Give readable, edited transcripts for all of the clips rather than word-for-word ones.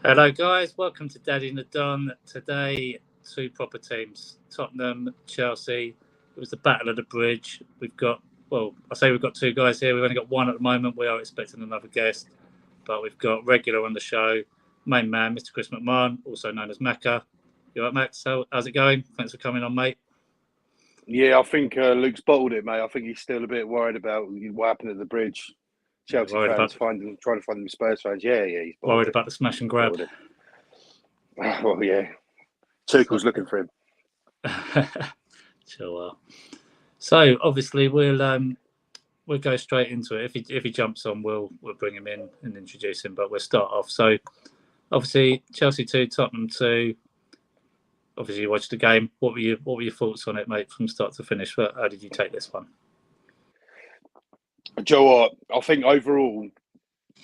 Hello guys, welcome to Daddy and the Don. Today, two proper teams, Tottenham, Chelsea. It was the battle of the bridge. We've got two guys here. We've only got one at the moment. We are expecting another guest, but we've got regular on the show, main man, Mr. Chris McMahon, also known as Maca. You all right, Max? How's it going? Thanks for coming on, mate. Yeah, I think Luke's bottled it, mate. I think he's still a bit worried about what happened at the bridge. Chelsea fans trying to find them Spurs fans. Yeah, he's worried about the smash and grab. Well, yeah. Tuchel's looking for him. Sure. So obviously we'll go straight into it. If he jumps on, we'll bring him in and introduce him. But we'll start off. So obviously Chelsea 2, Tottenham 2. Obviously you watched the game. What were your thoughts on it, mate, from start to finish? How did you take this one? Do you know what? I think overall,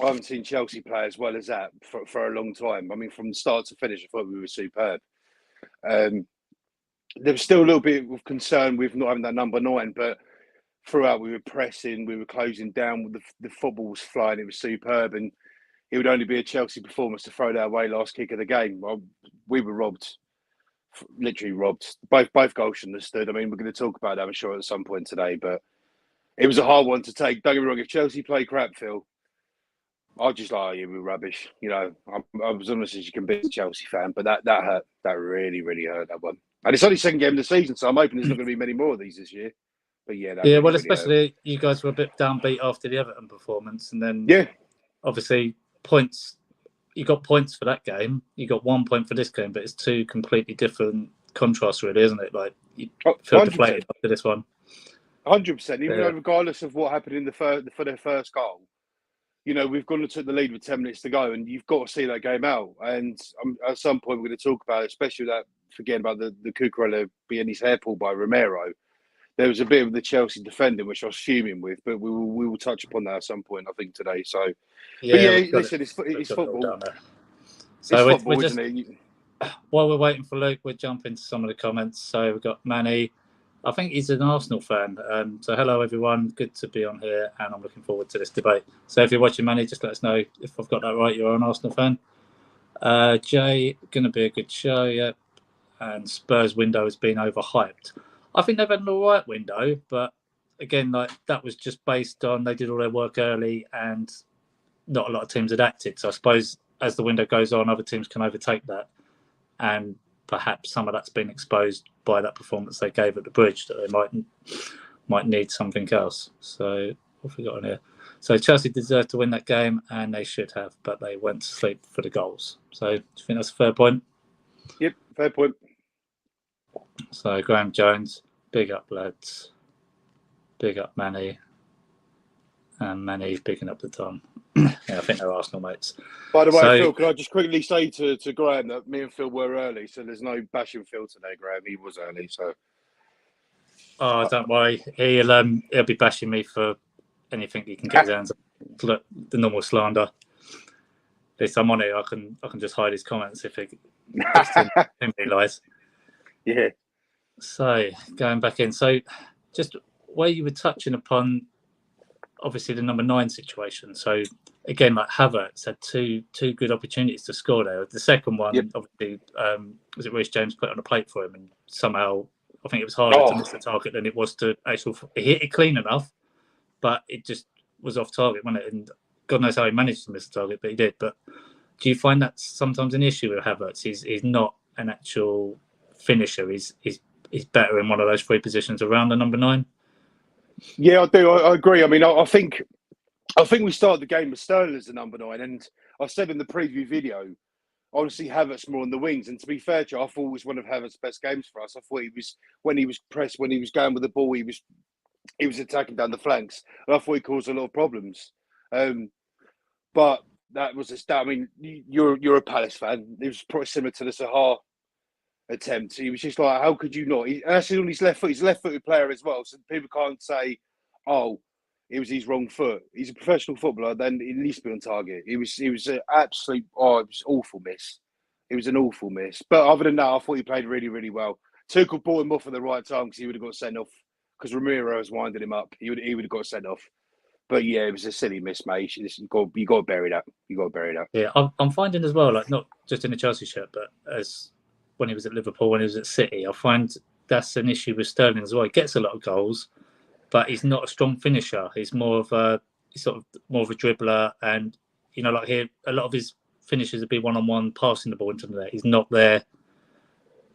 I haven't seen Chelsea play as well as that for a long time. I mean, from start to finish, I thought we were superb. There was still a little bit of concern with not having that number 9, but throughout we were pressing, we were closing down. The football was flying. It was superb, and it would only be a Chelsea performance to throw that away last kick of the game. We were robbed, literally robbed. Both goals shouldn't have stood. I mean, we're going to talk about that, I'm sure, at some point today, but it was a hard one to take. Don't get me wrong. If Chelsea play crap, Phil, I'd just like, we were rubbish. You know, I was honest as you can be a Chelsea fan, but that hurt. That really, really hurt, that one. And it's only second game of the season, so I'm hoping there's not going to be many more of these this year. But yeah, well, especially hurt. You guys were a bit downbeat after the Everton performance, and then obviously points. You got points for that game. You got 1 point for this game, but it's two completely different contrasts, really, isn't it? Like you feel deflated after this one. 100%. Even though, regardless of what happened in for their first goal, you know, we've gone and took the lead with 10 minutes to go, and you've got to see that game out. And at some point, we're going to talk about it, especially that, forgetting about the Cucurella being his hair pulled by Romero. There was a bit of the Chelsea defending, which I was fuming with, but we will touch upon that at some point, I think, today. So, listen, it's football. So it's football, isn't it? While we're waiting for Luke, we'll jump into some of the comments. So we've got Manny. I think he's an Arsenal fan. So hello, everyone. Good to be on here, and I'm looking forward to this debate. So if you're watching, Manny, just let us know if I've got that right. You're an Arsenal fan. Jay, going to be a good show, yeah. And Spurs window has been overhyped. I think they've had an all right window, but again, like that was just based on they did all their work early and not a lot of teams had acted. So I suppose as the window goes on, other teams can overtake that. And perhaps some of that's been exposed by that performance they gave at the bridge that they might need something else. So what have we got on here? So Chelsea deserved to win that game, and they should have, but they went to sleep for the goals. So do you think that's a fair point? Yep, fair point. So Graham Jones, big up lads, big up Manny, and Manny's picking up the Tom. Yeah, I think they're Arsenal mates. By the way, Phil, can I just quickly say to Graham that me and Phil were early, so there's no bashing Phil today, Graham. He was early, so. Oh, don't worry. He'll be bashing me for anything he can get his hands on. Look, the normal slander. At least I'm on it. I can just hide his comments if it didn't realise. Yeah. So going back in, so just where you were touching upon, obviously the number 9 situation. So again, like Havertz had two good opportunities to score there. The second one, obviously, was it Reece James put on a plate for him, and somehow I think it was harder to miss the target than it was to actually hit it clean enough, but it just was off target, wasn't it? And God knows how he managed to miss the target, but he did. But do you find that sometimes an issue with Havertz? He's not an actual finisher. He's better in one of those 3 positions around the number 9. Yeah, I do. I agree. I mean, I think we started the game with Sterling as the number 9, and I said in the preview video, honestly, Havertz more on the wings. And to be fair to you, I thought it was one of Havertz's best games for us. I thought he was, when he was pressed, when he was going with the ball, he was attacking down the flanks, and I thought he caused a lot of problems. But that was I mean, you're a Palace fan. It was probably similar to the Sahar attempt. He was just like, how could you not? Actually, on his left foot, he's a left-footed player as well, so people can't say, oh, it was his wrong foot. He's a professional footballer, then he needs to be on target. It was an absolute, it was awful miss. It was an awful miss. But other than that, I thought he played really, really well. Tuchel brought him off at the right time because he would have got sent off, because Romero was winding him up. He would have got sent off. But yeah, it was a silly miss, mate. You got to bury that. You got to bury that. Yeah, I'm finding as well, like not just in the Chelsea shirt, but as when he was at Liverpool, when he was at City, I find that's an issue with Sterling as well. He gets a lot of goals, but he's not a strong finisher. He's more of a dribbler, and like here, a lot of his finishes would be one-on-one, passing the ball into the net. He's not there.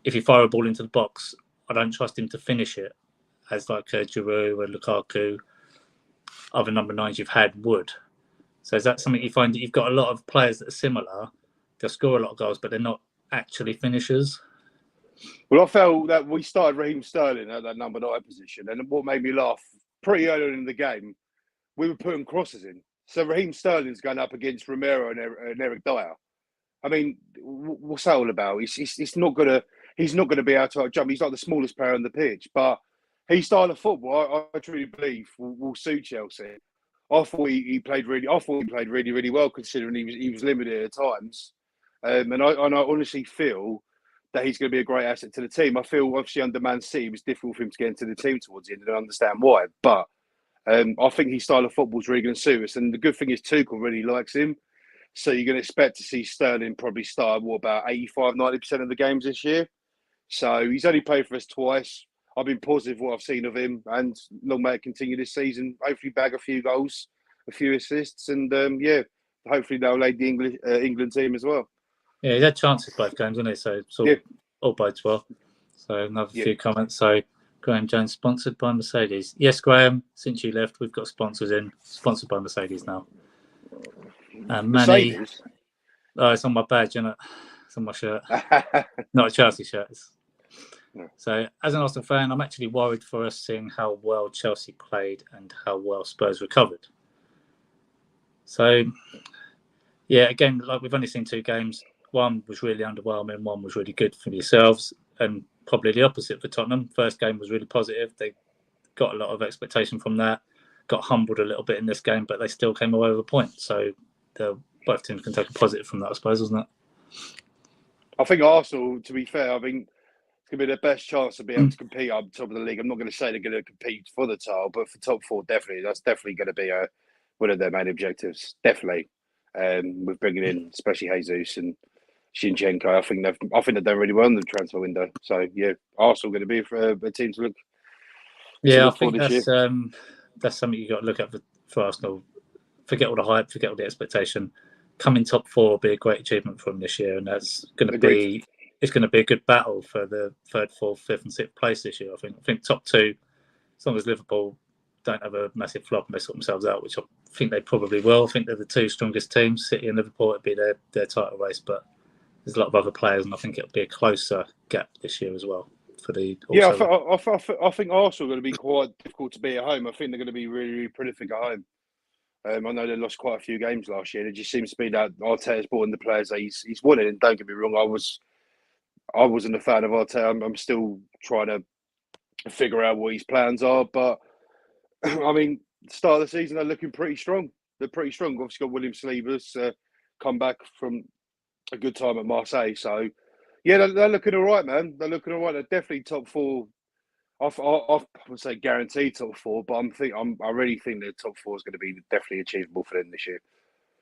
If you fire a ball into the box, I don't trust him to finish it, as like Giroud and Lukaku, other number 9s you've had would. So is that something you find that you've got a lot of players that are similar? They'll score a lot of goals, but they're not actually finishers. Well, I felt that we started Raheem Sterling at that number 9 position, and what made me laugh pretty early in the game, we were putting crosses in. So Raheem Sterling's going up against Romero and Eric Dyer. I mean, what's that all about? He's not gonna be able to jump. He's like the smallest player on the pitch, but his style of football, I truly believe, will suit Chelsea. I thought he played really, really well, considering he was limited at times. And I honestly feel that he's going to be a great asset to the team. I feel obviously under Man City it was difficult for him to get into the team towards the end, and I understand why. But I think his style of football is really going to suit us. And the good thing is Tuchel really likes him. So you're going to expect to see Sterling probably start about 85, 90% of the games this year. So he's only played for us twice. I've been positive what I've seen of him, and long may it continue this season. Hopefully bag a few goals, a few assists, and hopefully they'll lead the England team as well. Yeah, he's had chances both games, hasn't he? So it's all bodes well. So another few comments. So Graham Jones, sponsored by Mercedes. Yes, Graham, since you left, we've got sponsors in. Sponsored by Mercedes now. Manny, it's on my badge, isn't it? It's on my shirt. Not a Chelsea shirt. No. So, as an Arsenal fan, I'm actually worried for us seeing how well Chelsea played and how well Spurs recovered. So, yeah, again, like we've only seen 2 games. One was really underwhelming, one was really good for yourselves, and probably the opposite for Tottenham. First game was really positive. They got a lot of expectation from that, got humbled a little bit in this game, but they still came away with a point. So, both teams can take a positive from that, I suppose, isn't it? I think Arsenal, to be fair, I think it's going to be their best chance to be able to compete up top of the league. I'm not going to say they're going to compete for the title, but for top 4, definitely. That's definitely going to be one of their main objectives. Definitely. With bringing in, especially Jesus and Zinchenko, I think they've done really well in the transfer window. So, yeah, Arsenal going to be for a team to look. I think that's something you got to look at for Arsenal. Forget all the hype, forget all the expectation. Coming top 4 will be a great achievement for them this year, and that's going to be a good battle for the 3rd, 4th, 5th, and 6th place this year. I think top 2, as long as Liverpool don't have a massive flop and they sort themselves out, which I think they probably will. I think they're the 2 strongest teams. City and Liverpool, it'd be their title race, but there's a lot of other players, and I think it'll be a closer gap this year as well. I think Arsenal are going to be quite difficult to beat at home. I think they're going to be really, really prolific at home. I know they lost quite a few games last year. It just seems to be that Arteta's brought in the players that he's wanted. And don't get me wrong, I wasn't a fan of Arteta. I'm still trying to figure out what his plans are. But I mean, start of the season, they're looking pretty strong. They're pretty strong. Obviously got William Saliba's come back from a good time at Marseille. So yeah, they're looking all right, man. They're looking all right. They're definitely top 4. I would say guaranteed top 4, but I really think the top 4 is going to be definitely achievable for them this year.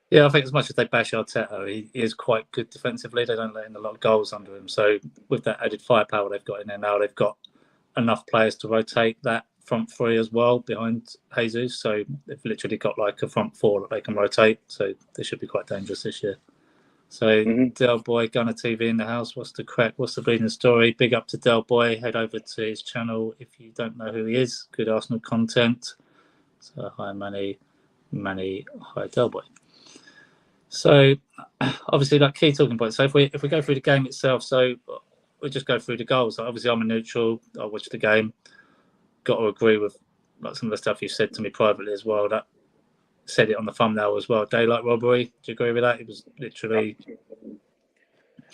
Yeah, I think as much as they bash Arteta, he is quite good defensively. They don't let in a lot of goals under him. So with that added firepower they've got in there now, they've got enough players to rotate that front 3 as well behind Jesus. So they've literally got like a front 4 that they can rotate. So they should be quite dangerous this year. So Del Boy, Gunner TV in the house. What's the crack? What's the bleeding story? Big up to Del Boy. Head over to his channel if you don't know who he is. Good Arsenal content. So hi Manny, hi Del Boy. So obviously, like key talking points. So if we go through the game itself, so we'll just go through the goals. So obviously, I'm a neutral. I watched the game. Got to agree with like some of the stuff you said to me privately as well. That said it on the thumbnail as well. Daylight robbery. Do you agree with that? It was literally.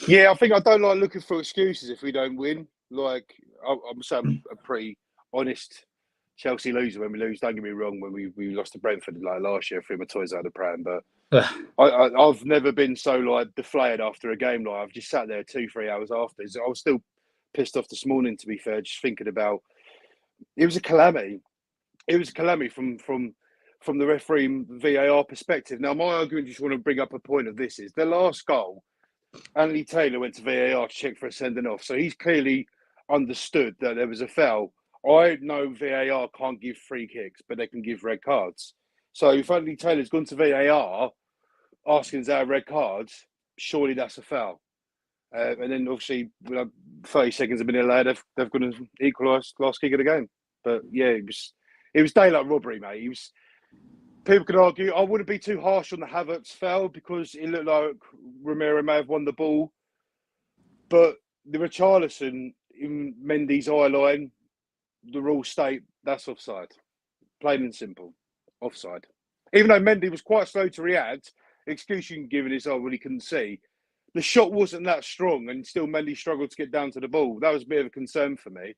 Yeah, I think I don't like looking for excuses if we don't win. Like I'm saying, a pretty honest Chelsea loser when we lose. Don't get me wrong. When we lost to Brentford like last year, threw my toys out of the pram. But I've never been so like deflated after a game. Like I've just sat there 2-3 hours after. I was still pissed off this morning. To be fair, just thinking about it was a calamity. It was a calamity from from the referee and VAR perspective. Now, my argument, just want to bring up a point of this, is the last goal, Anthony Taylor went to VAR to check for a sending off. So he's clearly understood that there was a foul. I know VAR can't give free kicks, but they can give red cards. So if Anthony Taylor's gone to VAR asking is that a red card, surely that's a foul. And then obviously, 30 seconds a minute later, they've got to equalise last kick of the game. But yeah, it was daylight robbery, mate. People could argue I wouldn't be too harsh on the Havertz foul because it looked like Romero may have won the ball, but the Richarlison in Mendy's eye line, the rules state that's offside, plain and simple, offside. Even though Mendy was quite slow to react, the excuse you can give it is, oh, well, he couldn't see. The shot wasn't that strong, and still Mendy struggled to get down to the ball. That was a bit of a concern for me,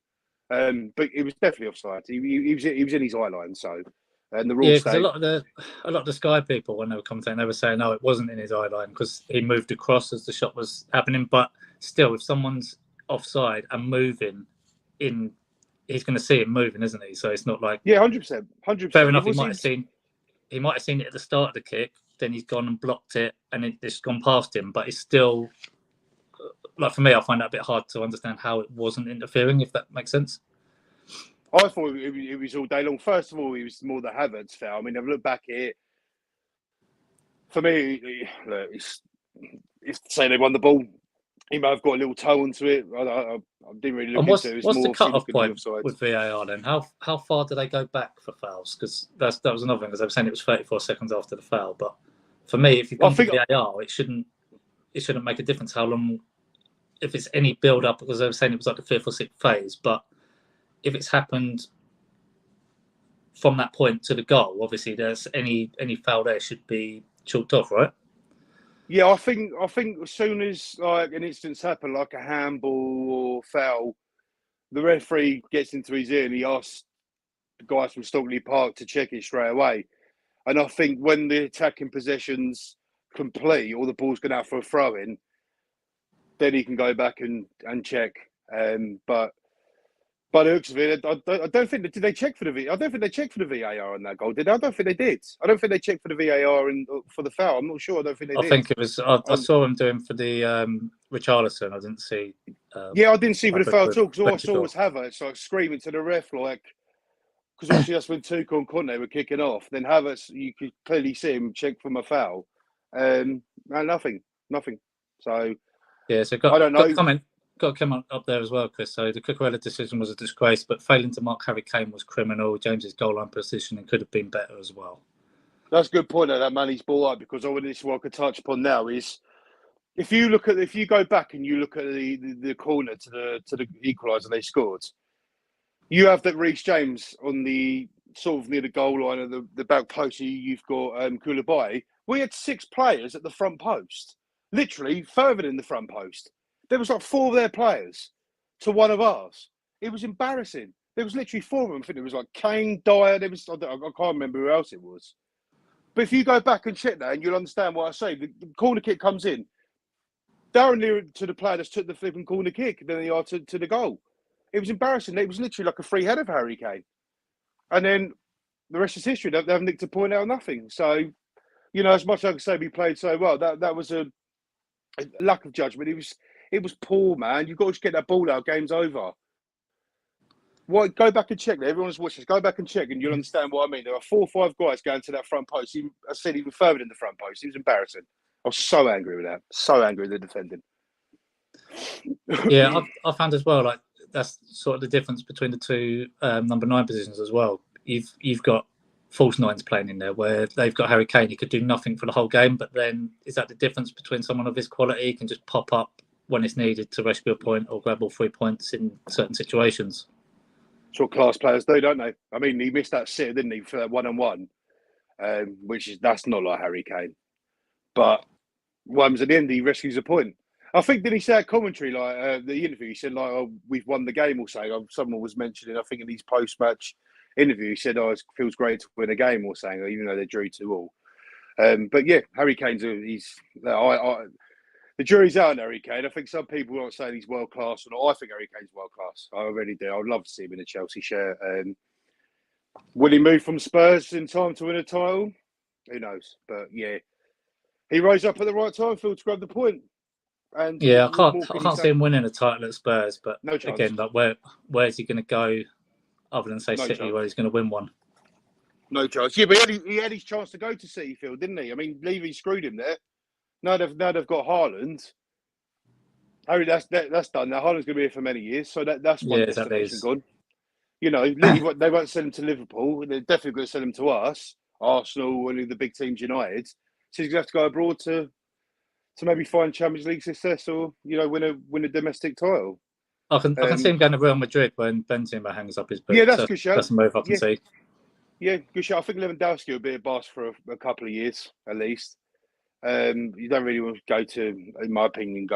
but it was definitely offside. He was in his eye line, so. And the rules because a lot of the Sky people, when they were commentating, they were saying, no, it wasn't in his eye line because he moved across as the shot was happening. But still, if someone's offside and moving in, he's going to see it moving, isn't he? So it's not like 100%, 100%. Fair enough. He might have seen it at the start of the kick, then he's gone and blocked it, and it's gone past him. But it's still, like for me, I find that a bit hard to understand how it wasn't interfering, if that makes sense. I thought it was all day long. First of all, it was more the Havertz foul. I mean, I've looked back at it. For me, if say they won the ball, he may have got a little toe onto it. I didn't really look into it. What's the cut-off point with VAR then? How far do they go back for fouls? Because that was another thing, because they were saying it was 34 seconds after the foul. But for me, if you've gone to VAR, it shouldn't make a difference how long, if it's any build-up, because they were saying it was like the 5th or 6th phase, but if it's happened from that point to the goal, obviously there's any foul there should be chalked off, right? Yeah, I think as soon as like an instance happened, like a handball or foul, the referee gets into his ear and he asks the guys from Stockley Park to check it straight away. And I think when the attacking possession's complete or the ball's going out for a throw-in, then he can go back and check. But by the looks of it, I don't think did they check for the I don't think they checked for the VAR on that goal, did they? I don't think they did. I don't think they checked for the VAR for the foul. I'm not sure. I don't think they did. I think it was. I saw him doing for the Richarlison. I didn't see. I didn't see for the foul at all because all I saw was Havertz like screaming to the ref, like, because obviously that's when Tuchel and Conte were kicking off. Then Havertz, you could clearly see him check from a foul, and nothing. So yeah, so I don't know. Got to come up there as well, Chris. So the Cucurella decision was a disgrace, but failing to mark Harry Kane was criminal. James's goal line positioning could have been better as well. That's a good point that Manny's brought up, because this is what I could touch upon now is if you go back and you look at the corner to the equaliser they scored, you have that Reece James on the sort of near the goal line of the back post. You've got Koulibaly. We had 6 players at the front post, literally further than the front post. There was like 4 of their players to 1 of ours. It was embarrassing. There was literally 4 of them. I think it was like Kane, Dyer. I can't remember who else it was. But if you go back and check that, and you'll understand what I say. The corner kick comes in. They're nearer to the player that's took the flipping corner kick than they are to the goal. It was embarrassing. It was literally like a free header of Harry Kane. And then the rest is history. They haven't nicked a point out of nothing. So, as much as I can say we played so well, that was a lack of judgment. It was poor, man. You've got to just get that ball out. Game's over. Go back and check that. Everyone's watching. Go back and check, and you'll understand what I mean. There are 4 or 5 guys going to that front post. I said even further than the front post. It was embarrassing. I was so angry with that. So angry with the defending. Yeah, I found as well, like, that's sort of the difference between the 2 number 9 positions as well. You've got false 9s playing in there where they've got Harry Kane. He could do nothing for the whole game, but then is that the difference between someone of his quality? He can just pop up when it's needed to rescue a point or grab all 3 points in certain situations. That's what class players do, don't they? I mean, he missed that sitter, didn't he, for that 1-on-1, that's not like Harry Kane. But at the end, he rescues a point. I think, did he say at commentary, like the interview, he said, like, oh, we've won the game or something. Someone was mentioning, I think in his post-match interview, he said, oh, it feels great to win a game or something, even though they drew 2-2. But yeah, Harry Kane's, the jury's out on Harry Kane. I think some people aren't saying he's world class or not. I think Harry Kane's world class. I really do. I'd love to see him in a Chelsea shirt. Will he move from Spurs in time to win a title? Who knows? But yeah, he rose up at the right time, Phil, to grab the point. And Yeah, what more I can you can't say? see him winning a title at Spurs, but No chance. again, like where's he going to go other than say No City, chance. where he's going to win one? No chance. Yeah, but he had his chance to go to City, Phil, didn't he? I mean, Levy screwed him there. Now they've got Haaland. Harry, that's done. Now Haaland's going to be here for many years, so that's one Yeah, destination gone. You know, they won't sell him to Liverpool. They're definitely going to sell him to us, Arsenal, and the big teams, United. So he's going to have to go abroad to maybe find Champions League success or win a domestic title. I can see him going to Real Madrid when Benzema hangs up his boots. Yeah, that's a good show. That's a move I can see. Yeah, good show. I think Lewandowski will be a boss for a couple of years at least. You don't really want to go to, in my opinion,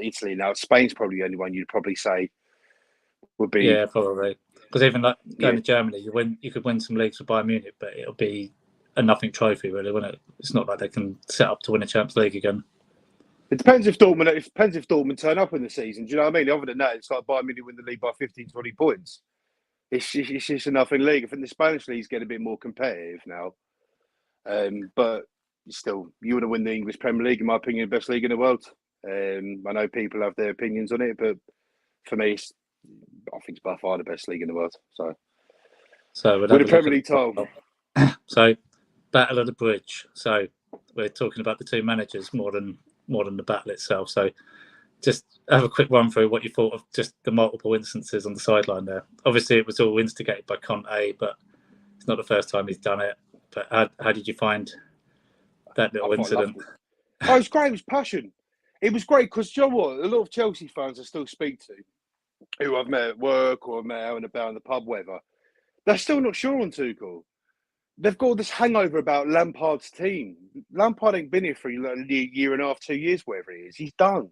Italy now. Spain's probably the only one you'd probably say would be. Yeah, probably. Because even like going to Germany, you could win some leagues with Bayern Munich, but it'll be a nothing trophy, really, won't it? It's not like they can set up to win a Champions League again. It depends if Dortmund turn up in the season. Do you know what I mean? Other than that, it's like Bayern Munich win the league by 15, 20 points. It's just a nothing league. I think the Spanish league's getting a bit more competitive now. But still, you want to win the English Premier League, in my opinion, the best league in the world. I know people have their opinions on it, but for me, I think it's by far the best league in the world. So with a Premier League title. So, Battle of the Bridge. So we're talking about the two managers more than the battle itself. So just have a quick run through what you thought of just the multiple instances on the sideline there. Obviously, it was all instigated by Conte, but it's not the first time he's done it. But how did you find that little incident? Oh, it was great. It was passion. It was great because, you know what? A lot of Chelsea fans I still speak to, who I've met at work or met out and about in the pub, whatever, they're still not sure on Tuchel. They've got this hangover about Lampard's team. Lampard ain't been here for a year and a half, 2 years, whatever it is. He's done.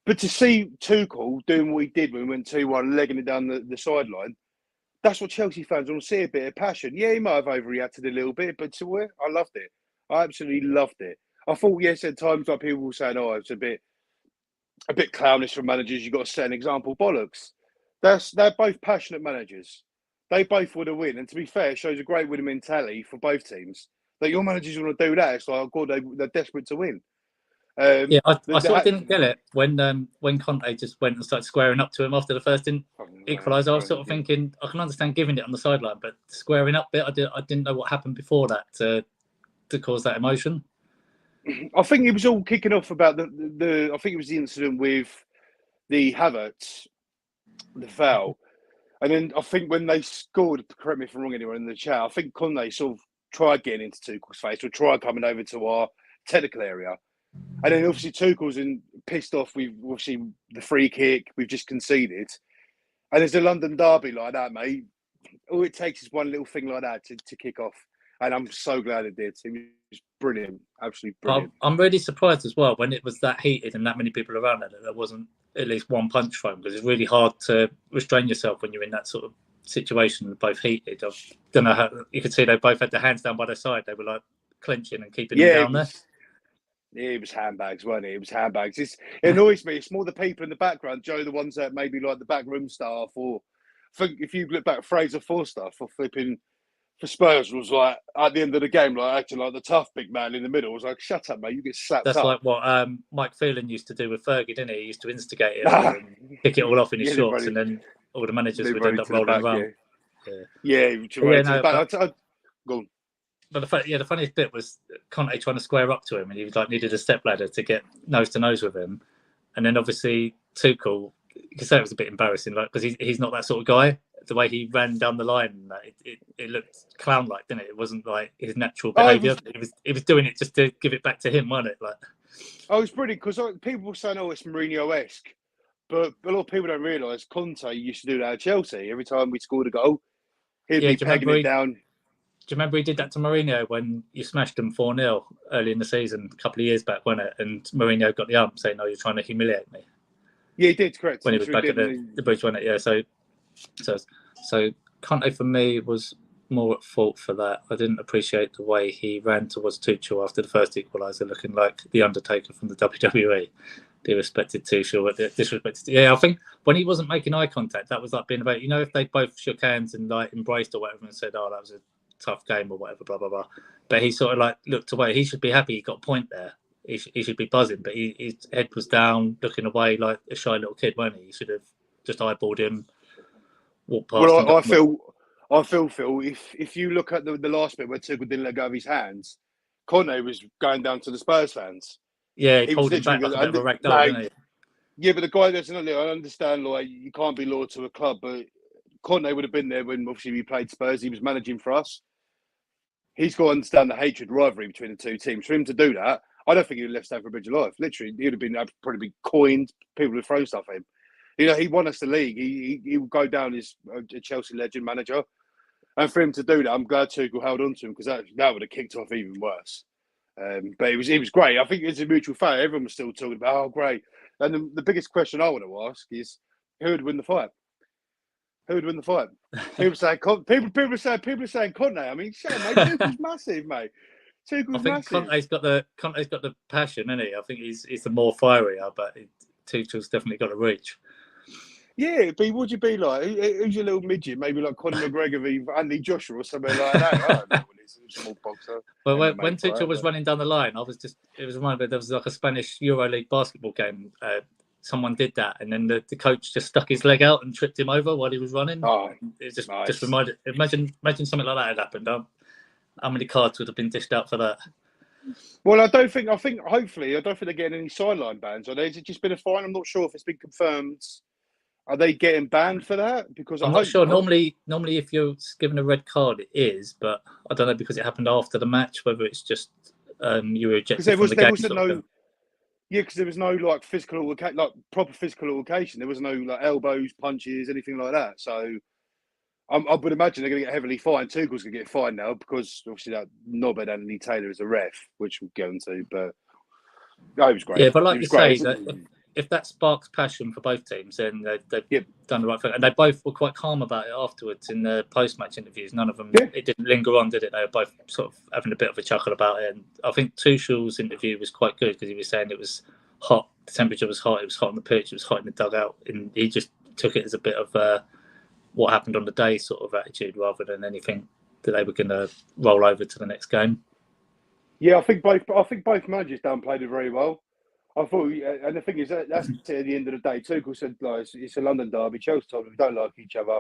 But to see Tuchel doing what he did when we went 2-1, legging it down the sideline, that's what Chelsea fans want to see, a bit of passion. Yeah, he might have overreacted a little bit, but I loved it. I absolutely loved it. I thought, yes, at times like people were saying, it's a bit clownish for managers. You've got to set an example. Bollocks. They're both passionate managers. They both want to win. And to be fair, it shows a great winning mentality for both teams. That your managers want to do that. It's like, oh God, they're desperate to win. I sort of didn't get it when Conte just went and started squaring up to him after the first equaliser. I was sort of thinking, I can understand giving it on the sideline, but the squaring up bit, I didn't know what happened before that to cause that emotion. I think it was all kicking off about the I think it was the incident with the Havertz, the foul. And then I think when they scored, correct me if I'm wrong, anyone in the chat, I think Conte sort of tried getting into Tuchel's face or tried coming over to our technical area. And then obviously Tuchel's pissed off with obviously the free kick we've just conceded. And there's a London derby like that, mate. All it takes is one little thing like that to kick off. And I'm so glad it did. It was brilliant. Absolutely brilliant. I'm really surprised as well when it was that heated and that many people around that there wasn't at least one punch thrown, because it's really hard to restrain yourself when you're in that sort of situation, both heated. I don't know how you could see they both had their hands down by their side. They were like clenching and keeping them down there. Yeah, it was handbags, wasn't it? It was handbags. It annoys me. It's more the people in the background, Joe, the ones that maybe like the backroom staff, or if you look back, Fraser Forster for flipping for Spurs was like at the end of the game, like acting like the tough big man in the middle. Was like, shut up, mate, you get slapped That's up. like what Mike Phelan used to do with Fergie, didn't he? He used to instigate it and kick it all off in his shorts, and then all the managers would end up rolling around. Go on. But the funniest bit was Conte trying to square up to him, and he was like needed a stepladder to get nose to nose with him, and then obviously Tuchel, you could say it was a bit embarrassing, like because he's not that sort of guy. The way he ran down the line, it looked clown-like, didn't it? It wasn't like his natural behaviour. He was doing it just to give it back to him, wasn't it? Like, it's brilliant because people were saying, it's Mourinho-esque, but a lot of people don't realise Conte used to do that at Chelsea. Every time we scored a goal, he'd be pegging it down. Do you remember he did that to Mourinho when you smashed them 4-0 early in the season, a couple of years back, wasn't it? And Mourinho got the ump saying, "No, you're trying to humiliate me." Yeah, he did, correct. When he was back at the bridge, wasn't it? Yeah, so Conte for me was more at fault for that. I didn't appreciate the way he ran towards Tuchel after the first equaliser, looking like the Undertaker from the WWE. disrespected Tuchel, disrespected. Yeah, I think when he wasn't making eye contact, that was like being about, if they both shook hands and like embraced or whatever and said, "Oh, that was a tough game" or whatever, blah blah blah. But he sort of like looked away. He should be happy he got a point there. He should be buzzing, but his head was down, looking away like a shy little kid, wasn't he? He should have just eyeballed him, walked past him. Well, I feel, Phil, if you look at the last bit where Tuchel didn't let go of his hands, Conte was going down to the Spurs fans. Yeah, he He was pulled him back literally like a bit of a ragdoll, like, didn't he? yeah, but the guy doesn't. I understand, like, you can't be loyal to a club, but Conte would have been there when obviously we played Spurs. He was managing for us. He's got to understand the hatred rivalry between the two teams. For him to do that, I don't think he'd have left Stamford Bridge alive. Literally, he'd have been probably been coined. People would have thrown stuff at him. He won us the league. He would go down as a Chelsea legend manager. And for him to do that, I'm glad Tuchel held on to him because that would have kicked off even worse. But it was great. I think it's a mutual fact. Everyone was still talking about, oh, great. And the biggest question I want to ask is, who would win the fight? Who would win the fight? People say people are saying Conte. I mean, shit, mate. Tuchel's massive, mate. Tuchel's massive. Conte's got the passion, isn't he? I think he's the more fierier, but Tuchel's definitely got a reach. Yeah, but would you be like? Who's your little midget? Maybe like Conor McGregor v Andy Joshua or something like that. I don't know. He's a small boxer. Well, when Tuchel was running down the line, it was reminded there was like a Spanish EuroLeague basketball game. Someone did that, and then the coach just stuck his leg out and tripped him over while he was running. Oh, it just nice. just reminded. Imagine something like that had happened. How many cards would have been dished out for that? Well, I don't think they're getting any sideline bans. Or has it just been a fine? I'm not sure if it's been confirmed. Are they getting banned for that? Because I'm not sure. Normally, if you're given a red card, it is, but I don't know because it happened after the match. Whether it's just you were ejected from the game. Because there was no like proper physical altercation. There was no like elbows, punches, anything like that. So I would imagine they're going to get heavily fined. Tuchel's going to get fined now because obviously that knobhead Anthony Taylor is a ref, which we'll go into. But it was great. Yeah, but like you say, if that sparks passion for both teams, then they've done the right thing. And they both were quite calm about it afterwards in the post-match interviews. None of them, it didn't linger on, did it? They were both sort of having a bit of a chuckle about it. And I think Tuchel's interview was quite good because he was saying it was hot. The temperature was hot. It was hot on the pitch. It was hot in the dugout. And he just took it as a bit of what happened on the day sort of attitude rather than anything that they were going to roll over to the next game. Yeah, I think both managers downplayed it very well. I thought, and the thing is, that's at the end of the day. Tuchel said, like, it's a London derby. Chelsea told them we don't like each other.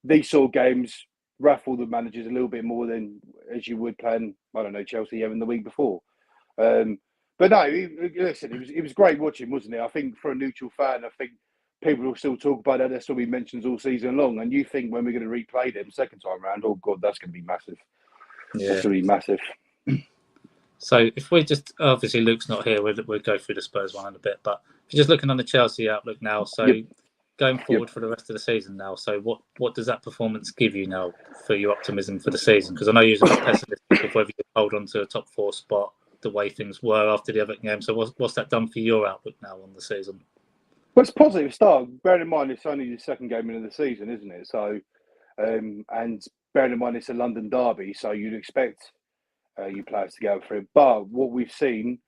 These sort of games raffle the managers a little bit more than as you would playing, I don't know, Chelsea even the week before. But no, listen, it was great watching, wasn't it? I think for a neutral fan, I think people will still talk about that. There'll still be mentions all season long. And you think when we're going to replay them second time around, oh God, that's going to be massive. Yeah. That's going to be massive. So if we just, obviously Luke's not here, we'll go through the Spurs one in a bit, but if you're just looking on the Chelsea outlook now, so going forward for the rest of the season now, so what does that performance give you now for your optimism for the season? Because I know you're a bit pessimistic of whether you hold on to a top 4 spot the way things were after the other game. So what's that done for your outlook now on the season? Well, it's a positive start. Bearing in mind it's only the second game into the season, isn't it? So, and bearing in mind it's a London derby, so you'd expect you players to go for it. But what we've seen,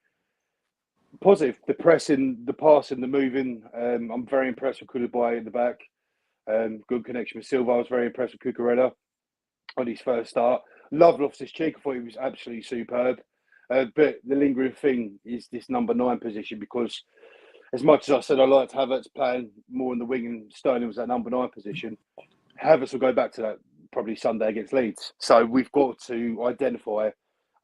positive, the pressing, the passing, the moving. I'm very impressed with Koulibaly at the back. Good connection with Silva. I was very impressed with Cucurella on his first start. Love Loftus-Cheek. I thought he was absolutely superb. But the lingering thing is this number 9 position, because as much as I said I liked Havertz playing more in the wing and Sterling was that number 9 position, Havertz will go back to that probably Sunday against Leeds. So we've got to identify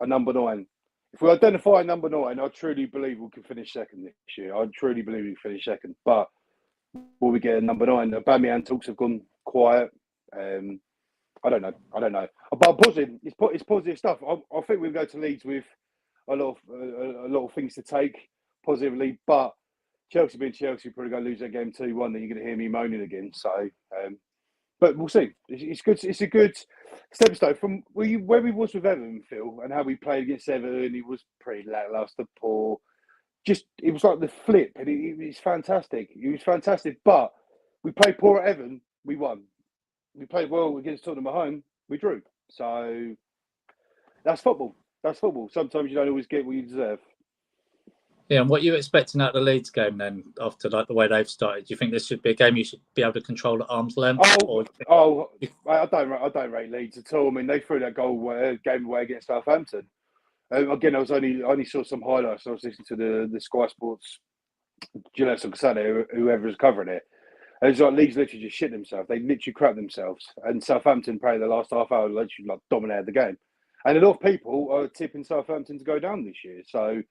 a number 9. If we identify a number 9, I truly believe we can finish second this year. I truly believe we can finish second. But will we get a number 9? Aubameyang talks have gone quiet. I don't know. But I'm positive. It's positive stuff. I think we'll go to Leeds with a lot of things to take positively. But Chelsea being Chelsea, probably going to lose that game 2-1. Then you're going to hear me moaning again. So. But we'll see. It's good. It's a good stepping stone from where we was with Everton, Phil, and how we played against Everton. He was pretty lacklustre, poor. Just it was like the flip, and it's fantastic. He was fantastic, but we played poor at Everton. We won. We played well against Tottenham at home. We drew. So that's football. That's football. Sometimes you don't always get what you deserve. Yeah, and what are you expecting out of the Leeds game then, after like the way they've started? Do you think this should be a game you should be able to control at arm's length? I don't rate Leeds at all. I mean, they threw that game away against Southampton. Again, I only saw some highlights. I was listening to the Sky Sports Gillette on Saturday, whoever was covering it. And it's like Leeds literally just shit themselves. They literally crap themselves. And Southampton played the last half hour, literally like dominated the game. And a lot of people are tipping Southampton to go down this year. So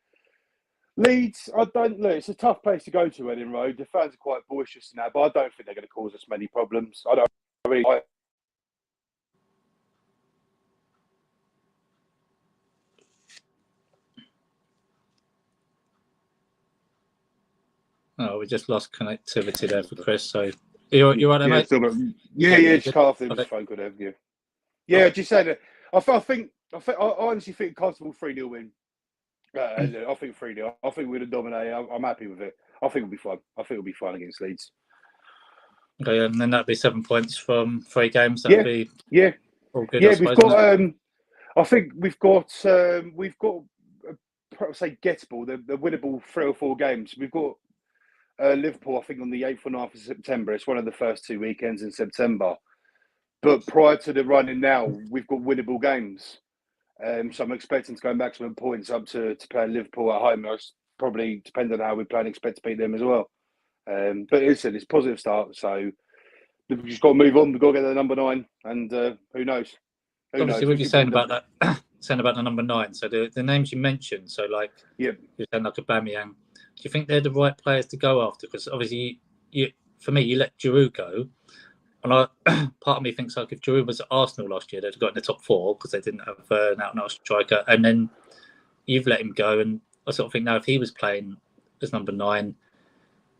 Leeds, I don't know. It's a tough place to go to, Edding Road. The fans are quite boisterous now, but I don't think they're going to cause us many problems. I don't really. Oh, we just lost connectivity there for Chris. So you're right there, mate? Just cut off the phone call, haven't you? Yeah, just saying that. I honestly think comfortable 3-0 win. I think 3-0. I think we're going to dominate. I'm happy with it. I think it'll be fun. I think it'll be fun against Leeds. Okay, and then that'd be 7 points from 3 games. That'd be all good. Yeah, I suppose, we've got. I think we've got. Say gettable. The winnable 3 or 4 games. We've got Liverpool. I think on the 8th or 9th of September. It's one of the first 2 weekends in September. But prior to the running now, we've got winnable games. So I'm expecting to go maximum points up to play Liverpool at home. Probably depending on how we play and expect to beat them as well. But it's a positive start. So we've just got to move on. We've got to get the number 9, and who knows? Obviously, what you're saying about that, saying about the number 9. So the names you mentioned. So like, you're saying like Aubameyang. Do you think they're the right players to go after? Because obviously, for me, you let Giroud go. And part of me thinks like if Giroud was at Arsenal last year, they'd have got in the top 4 because they didn't have an out-and-out striker. And then you've let him go. And I sort of think now if he was playing as number 9,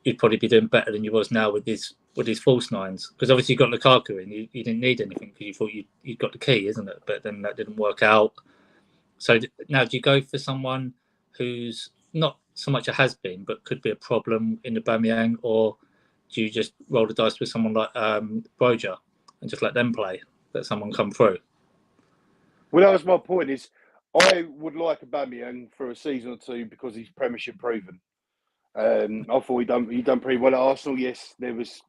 you'd probably be doing better than you was now with his false 9s. Because obviously you got Lukaku in. You didn't need anything because you thought you'd got the key, isn't it? But then that didn't work out. So now do you go for someone who's not so much a has-been, but could be a problem in the Aubameyang, or do you just roll the dice with someone like Broja and just let them play, let someone come through? Well, that was my point. Is I would like Aubameyang for a season or 2 because he's Premiership proven. I thought he done pretty well at Arsenal. Yes, there was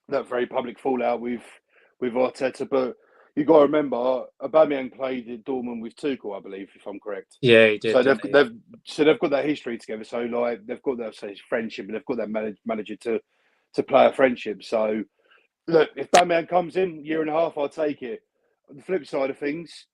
that very public fallout with Arteta, but you got to remember Aubameyang played at Dortmund with Tuchel, I believe, if I'm correct. Yeah, he did. So they've got that history together. So like they've got that friendship, and they've got that manager to play a friendship. So look, if Aubameyang comes in year and a half, I'll take it. On the flip side of things,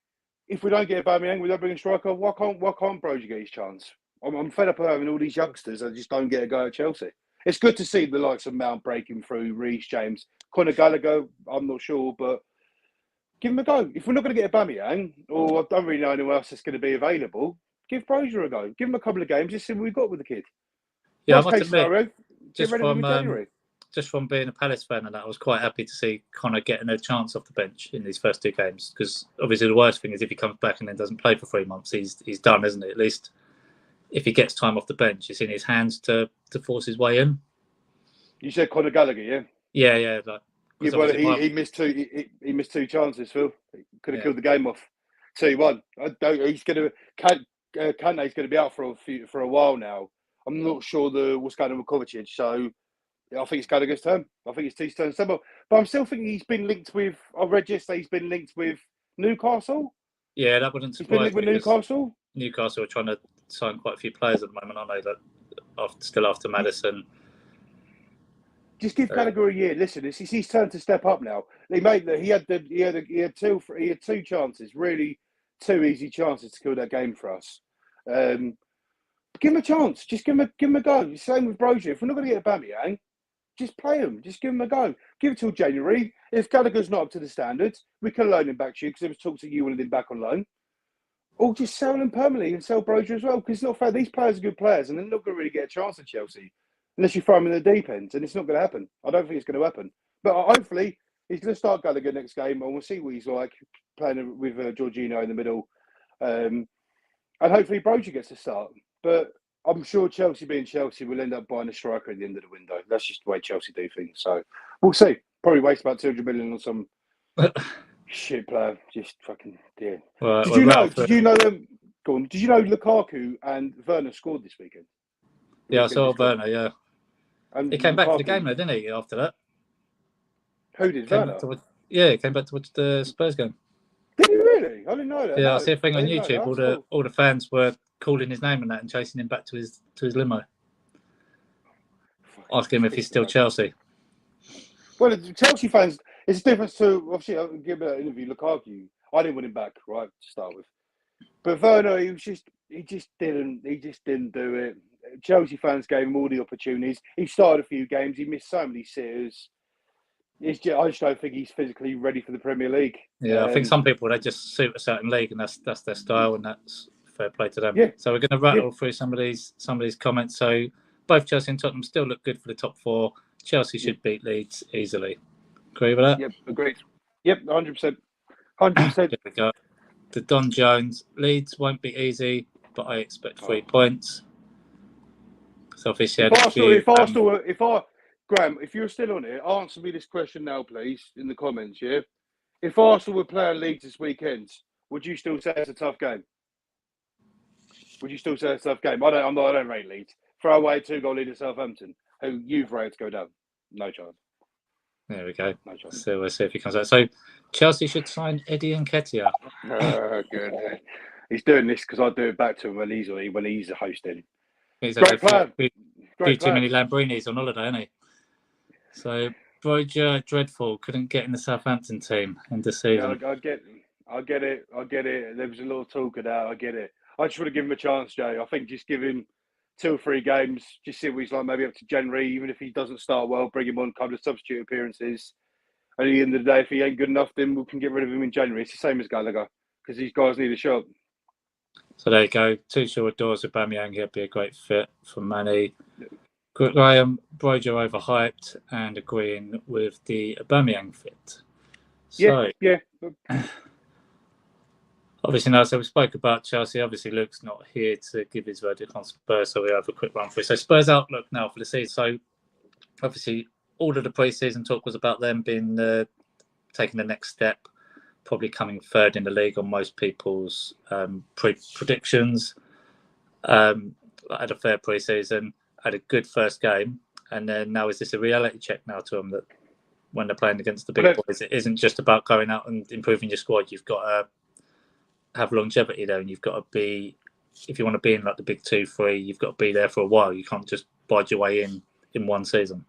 if we don't get Aubameyang, we don't bring a striker. Why can't Broja get his chance? I'm fed up of having all these youngsters that just don't get a go at Chelsea. It's good to see the likes of Mount breaking through, Reece James, Conor Gallagher. I'm not sure, but give him a go. If we're not going to get Aubameyang, or I don't really know anyone else that's going to be available, give Broja a go. Give him a couple of games, just see what we've got with the kid. Yeah, Worst case scenario, get rid of him in January. Just from being a Palace fan and that, I was quite happy to see Conor getting a chance off the bench in these first 2 games, because obviously the worst thing is if he comes back and then doesn't play for 3 months, he's done, isn't it? At least if he gets time off the bench, it's in his hands to force his way in. You said Conor Gallagher, yeah? Yeah. Well, he missed 2. He missed 2 chances, Phil. He could have killed the game off. 2-1. He's going to. Kante's going to be out for a while now. I'm not sure what's going on with Kovacic, so I think it's Gallagher's turn. I think it's his turn. But I'm still thinking he's been linked with. I read yesterday he's been linked with Newcastle. Yeah, that wouldn't surprise me. He's been linked with Newcastle. Newcastle are trying to sign quite a few players at the moment, aren't they? Still after Madison. Just give Gallagher a year. Listen, it's his turn to step up now. He had 2 chances, really 2 easy chances to kill that game for us. Give him a chance. Just give him a go. Same with Broja. If we're not going to get Aubameyang, just play him. Just give him a go. Give it till January. If Gallagher's not up to the standards, we can loan him back to you, because there was talks that you wanted him back on loan. Or just sell him permanently and sell Broja as well, because it's not fair. These players are good players, and they're not going to really get a chance at Chelsea unless you throw them in the deep end, and it's not going to happen. I don't think it's going to happen. But hopefully, he's going to start Gallagher next game, and we'll see what he's like playing with Jorginho in the middle. And hopefully, Broja gets a start. But I'm sure Chelsea being Chelsea will end up buying a striker at the end of the window. That's just the way Chelsea do things. So we'll see. Probably waste about 200 million on some shit player. Just fucking dear. Did you know? Go on. Did you know Lukaku and Werner scored this weekend? Yeah, I saw Werner. Yeah, And he came back for the Lukaku. game though, didn't he? After that, Who did came Werner? back to watch, yeah, came back to watch the Spurs game. Did he really? I didn't know that. Yeah, No, I see a thing I on didn't know YouTube. that. All the fans were calling his name and that, and chasing him back to his limo, asking him if he's still Chelsea. Well, the Chelsea fans, it's a difference to obviously. I'll give an interview. Lukaku, I didn't want him back, right, to start with. But Werner, he just didn't do it. Chelsea fans gave him all the opportunities. He started a few games. He missed so many sitters. I just don't think he's physically ready for the Premier League. Yeah, I think some people, they just suit a certain league, and that's their style, and that's fair play to them. Yeah. So we're going to rattle through some of these comments. So both Chelsea and Tottenham still look good for the top four. Chelsea should beat Leeds easily. Agree with that? Yep, agreed. Yep, 100%. 100%. There we go. The Don Jones, Leeds won't be easy, but I expect 3 points. So obviously, Graham, if you're still on it, answer me this question now, please, in the comments. Yeah, if Arsenal were playing Leeds this weekend, would you still say it's a tough game? Would you still say it's a tough game? I don't rate Leeds. Throw away 2-goal lead at Southampton, who you've rated to go down. No chance. There we go. No chance. So we'll see if he comes out. So Chelsea should sign Eddie Nketiah. Good. He's doing this because I do it back to him when he's hosting. Great plan. Great too many Lambrinis on holiday, isn't he? So Broja dreadful, couldn't get in the Southampton team in the season. Yeah, I get it. There was a little talk of that. I get it. I just want to give him a chance, Jay. I think just give him 2 or 3 games. Just see what he's like. Maybe up to January. Even if he doesn't start well, bring him on a couple of substitute appearances. And at the end of the day, if he ain't good enough, then we can get rid of him in January. It's the same as Gallagher because these guys need a shot. So there you go. Tuchel adores Aubameyang. He'll be a great fit for Mane. Graham, Broja overhyped, and agreeing with the Aubameyang fit. So, yeah. Obviously, now, so we spoke about Chelsea. Obviously, Luke's not here to give his verdict on Spurs, so we have a quick run through. So Spurs outlook now for the season. So obviously, all of the pre-season talk was about them being taking the next step, probably coming third in the league on most people's predictions. Had a fair pre-season, had a good first game, and then now is this a reality check now to them that when they're playing against the big boys, it isn't just about going out and improving your squad. You've got to have longevity there, and you've got to be, if you want to be in like the big 2, 3, you've got to be there for a while. You can't just bide your way in one season.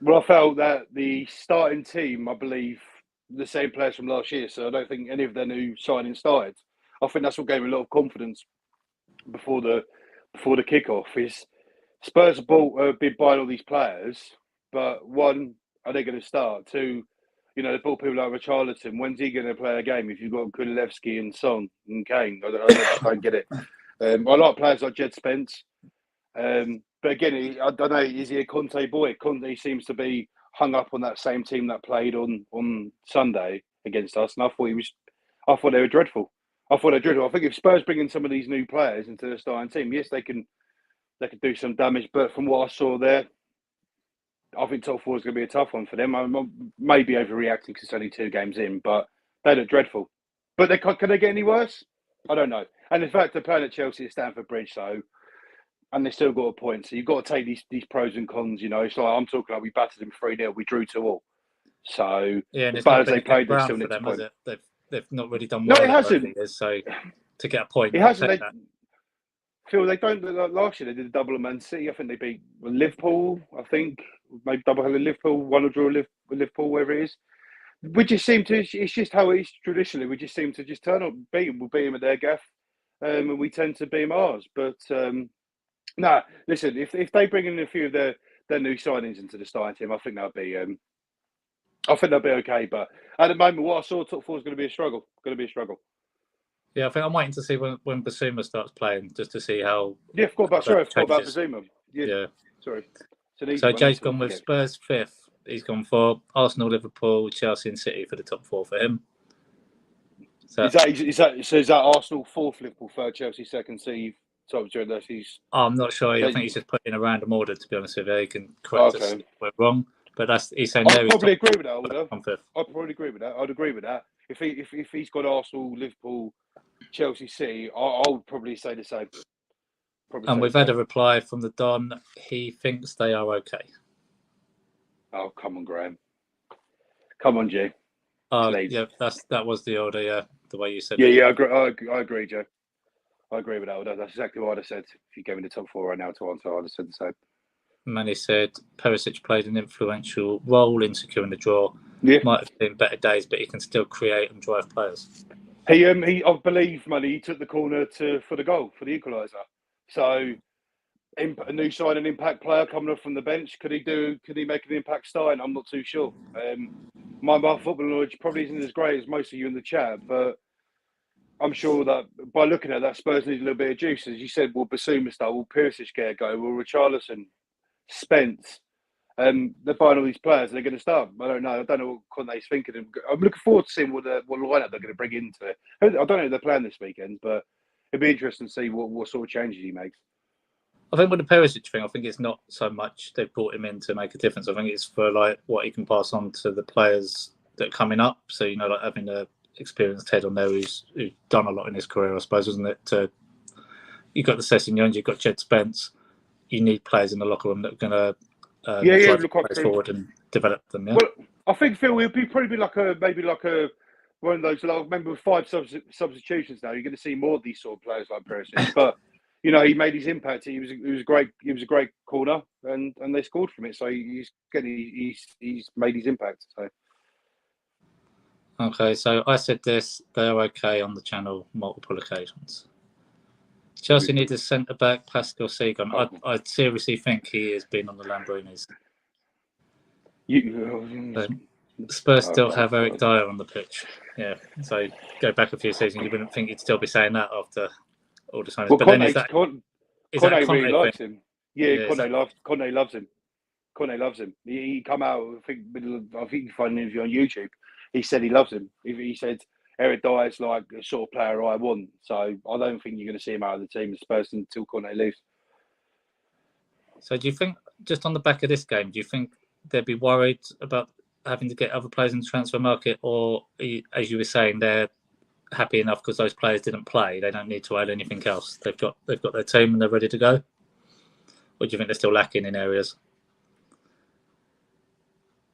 Well, I felt that the starting team, I believe, the same players from last year, so I don't think any of their new signings started. I think that's what gave me a lot of confidence before the kickoff. Is Spurs have been buying all these players, but one, are they going to start? 2, they bought people like Richarlison. When's he going to play a game if you've got Kulevsky and Son and Kane? I don't get it. I like players like Jed Spence. But again, I don't know, is he a Conte boy? Conte seems to be hung up on that same team that played on Sunday against us, and I thought they were dreadful. I think if Spurs bring in some of these new players into the starting team, yes, they can do some damage. But from what I saw there, I think top 4 is going to be a tough one for them. I may be overreacting because it's only 2 games in, but they look dreadful. But can they get any worse? I don't know. And in fact, they're playing at Chelsea at Stamford Bridge, and they still got a point. So you've got to take these pros and cons. It's like I'm talking like we battered them 3-0, we drew 2-2. So and as bad as they played, they still need to point. They've not really done well. No, it hasn't. So to get a point, it hasn't. Phil, they don't. Last year they did a double at Man City. I think they beat Liverpool. I think maybe double at Liverpool, 1-1 draw with Liverpool, wherever it is. We just seem to. It's just how it is traditionally. We just seem to just turn up, beat them. We'll beat them at their gaff, and we tend to beat them ours. But no, listen. If they bring in a few of their new signings into the starting team, I think they'll be. I think they'll be okay. But at the moment, what I saw, top 4 is going to be a struggle. Yeah, I think I'm waiting to see when Basuma starts playing, just to see how. Yeah, I forgot about Basuma. Yeah. Sorry. So Jay's gone with Spurs 5th. He's gone for Arsenal, Liverpool, Chelsea, and City for the top 4 for him. So is that Arsenal 4th, Liverpool 3rd, Chelsea 2nd, City top 2? I'm not sure. I think he's just put in a random order. To be honest with you, he can correct us if we're wrong. But he's saying I'd probably agree with that. I'd probably agree with that. I'd agree with that. If he's got Arsenal, Liverpool, Chelsea, City, I would probably say the same. Probably And say we've had so. a reply from the Don. He thinks they are okay. Oh, come on, Graham. Come on, G. Please. Yeah, that was the order. Yeah, the way you said Yeah, it. yeah, I agree, Joe. I agree with that. That's exactly what I'd have said. If you gave me the top four right now to answer, I'd have said the same. Manny said Perisic played an influential role in securing the draw. Yeah. Might have been better days, but he can still create and drive players. He, I believe, Manny, he took the corner for the goal, for the equaliser. So, a new sign, an impact player coming up from the bench. Could he make an impact starting? I'm not too sure. My football knowledge probably isn't as great as most of you in the chat, but I'm sure that by looking at that, Spurs need a little bit of juice. As you said, will Basuma start? Will Perisic get a go? Will Richarlison, Spence? They're buying all these players. They're going to start. I don't know. I don't know what Conte's thinking. I'm looking forward to seeing what lineup they're going to bring into it. I don't know if they're playing this weekend, but it'd be interesting to see what sort of changes he makes. I think with the Perisic thing, I think it's not so much they've brought him in to make a difference. I think it's for like what he can pass on to the players that are coming up. So like having a experienced head on there who's done a lot in his career, I suppose, isn't it? You've got the Sessegnon, you've got Jed Spence. You need players in the locker room that are going to drive the players forward and develop them. Yeah. Well, I think Phil will probably be like a one of those. Like, remember, with 5 substitutions now, you're going to see more of these sort of players like Perisic. But he made his impact. He was a great corner, and they scored from it. So he's made his impact. So. Okay, so I said this. They are okay on the channel multiple occasions. Chelsea need a centre back, Pascal Seagon. I seriously think he has been on the Lambrinis. Spurs still have Eric Dyer on the pitch. Yeah, so go back a few seasons, you wouldn't think he'd still be saying that after all the time. Well, but Conte, then is that Conte really likes him. Yeah, Conte loves him. Conte loves him. He come out. I think you find an interview on YouTube. He said he loves him. He said Eric Dyer's like the sort of player I want. So I don't think you're going to see him out of the team, Spurs, until Conte leaves. So do you think, just on the back of this game, do you think they'd be worried about having to get other players in the transfer market, or as you were saying, they're happy enough because those players didn't play? They don't need to add anything else. They've got their team and they're ready to go. Or do you think they're still lacking in areas?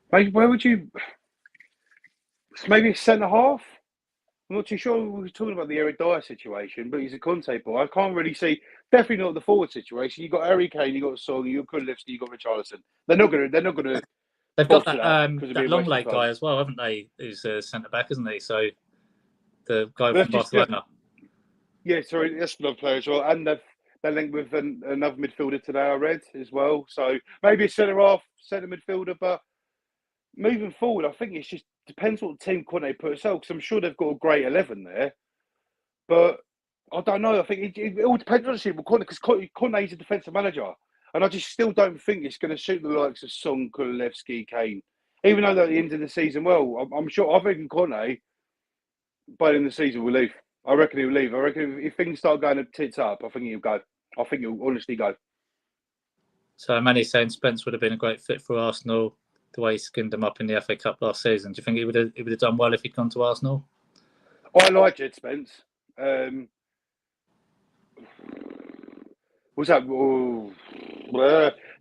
Where would you? Maybe a centre half. I'm not too sure. We were talking about the Eric Dyer situation, but he's a Conte boy. I can't really see. Definitely not the forward situation. You got Harry Kane, you got Song, you got Kulusevski, you got Richarlison. They're not going to. They've got that long leg guy as well, haven't they? Who's a centre back, isn't he? So the guy from Barcelona. Yeah, sorry, that's another player as well. And they're linked with another midfielder today, I read as well. So maybe a centre half, centre midfielder. But moving forward, I think it just depends what team Conte put itself. Because I'm sure they've got a great 11 there. But I don't know. I think it all depends on the Conte, because Conte is a defensive manager. And I just still don't think it's going to suit the likes of Son, Kulusevski, Kane. Even though they're at the end of the season, well, I'm sure, I think Conte, by the end of the season, will leave. I reckon he'll leave. I reckon if things start going to tits up, I think he'll go. I think he'll honestly go. So Manny's saying Spence would have been a great fit for Arsenal, the way he skinned them up in the FA Cup last season. Do you think he would have done well if he'd gone to Arsenal? I like Jed Spence. Was that?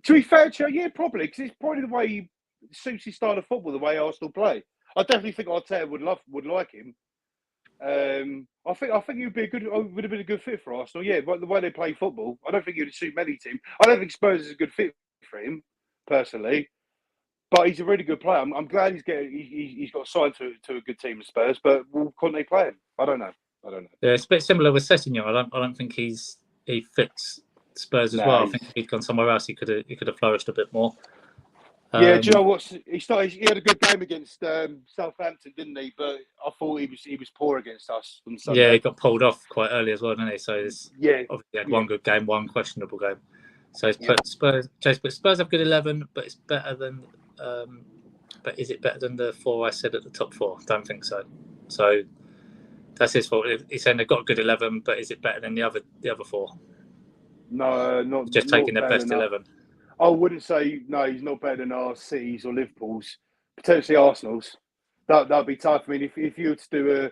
To be fair, yeah, probably, because it's probably the way he suits his style of football, the way Arsenal play. I definitely think Arteta would like him. I think he would have been a good fit for Arsenal. Yeah, but the way they play football, I don't think he would suit many teams. I don't think Spurs is a good fit for him personally, but he's a really good player. I'm glad he's got signed to a good team of Spurs. But will Conte play him? I don't know. Yeah, it's a bit similar with Sessegnon. I don't think he fits Spurs as well. I think if he'd gone somewhere else, he could have flourished a bit more. Yeah, do you know what? He had a good game against Southampton, didn't he? But I thought he was poor against us on Sunday. Yeah, he got pulled off quite early as well, didn't he? So obviously had one good game, one questionable game. So he's put Spurs. But Spurs have good 11, but it's better than. But is it better than the 4 I said at the top 4? Don't think so. So that's his fault. He's saying they've got a good 11, but is it better than the other 4? No, not just taking their best 11. I wouldn't say no. He's not better than our Cities or Liverpool's, potentially Arsenal's. That'd be tough. I mean, if you were to do a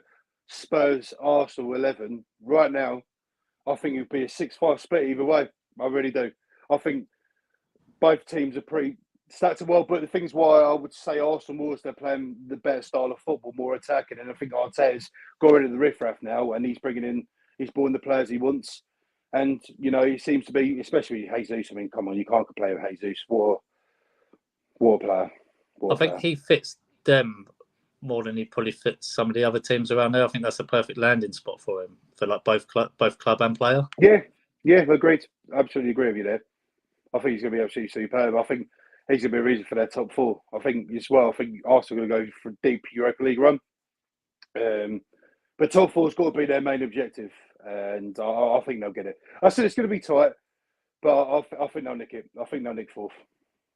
Spurs Arsenal 11 right now, I think it'd be a 6-5 split either way. I really do. I think both teams are pretty stats are well, but the thing's why I would say Arsenal was they're playing the better style of football, more attacking, and I think Arteta's got rid of the riffraff now, and he's brought the players he wants, and he seems to be, especially Jesus. I mean, come on, you can't complain with Jesus. What a player! I think he fits them more than he probably fits some of the other teams around there. I think that's a perfect landing spot for him, for like both club and player. Yeah, agreed. Absolutely agree with you there. I think he's going to be absolutely superb. I think he's going to be a reason for their top four. I think Arsenal are going to go for a deep Europa League run. But top four's got to be their main objective, and I think they'll get it. I said it's going to be tight, but I think they'll nick it. I think they'll nick fourth.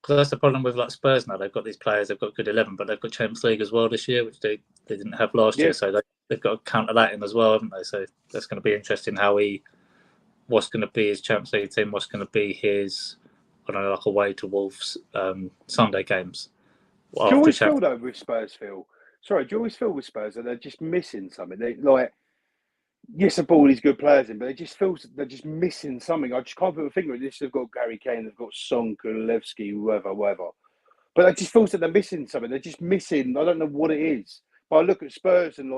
Because that's the problem with like Spurs now. They've got these players, they've got good 11, but they've got Champions League as well this year, which they didn't have last year. So they've got to counter that in as well, haven't they? So that's going to be interesting what's going to be his Champions League team, what's going to be his, I don't know, like away to Wolves Sunday games. Do you always feel though with Spurs, Phil? Sorry, do you always feel with Spurs that they're just missing something? They yes, they've got all these good players in, but it just feels they're just missing something. I just can't put a finger on this. They've got Gary Kane, they've got Son, Kulevsky, whoever. But it just feels that they're missing something. They're just missing. I don't know what it is. But I look at Spurs and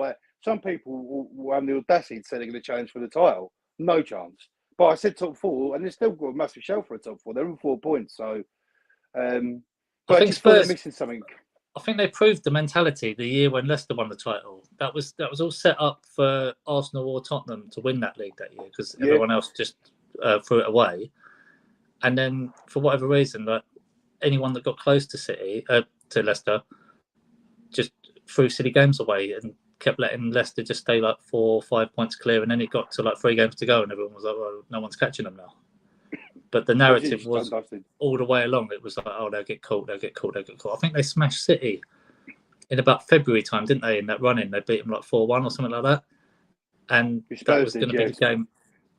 some people will have the audacity to say they're going to challenge for the title. No chance. But I said top four, and they've still got a massive show for a top four. They're in 4 points. So, but I think Spurs are missing something. I think they proved the mentality the year when Leicester won the title. That was all set up for Arsenal or Tottenham to win that league that year because everyone else just threw it away. And then for whatever reason, anyone that got close to Leicester, just threw City games away and kept letting Leicester just stay like 4 or 5 points clear. And then it got to like 3 games to go, and everyone was like, "Well, no one's catching them now." But the narrative was all the way along. It was like, "Oh, they'll get caught. I think they smashed City in about February time, didn't they? In that run-in, they beat them like 4-1 or something like that. And that was going to be the game.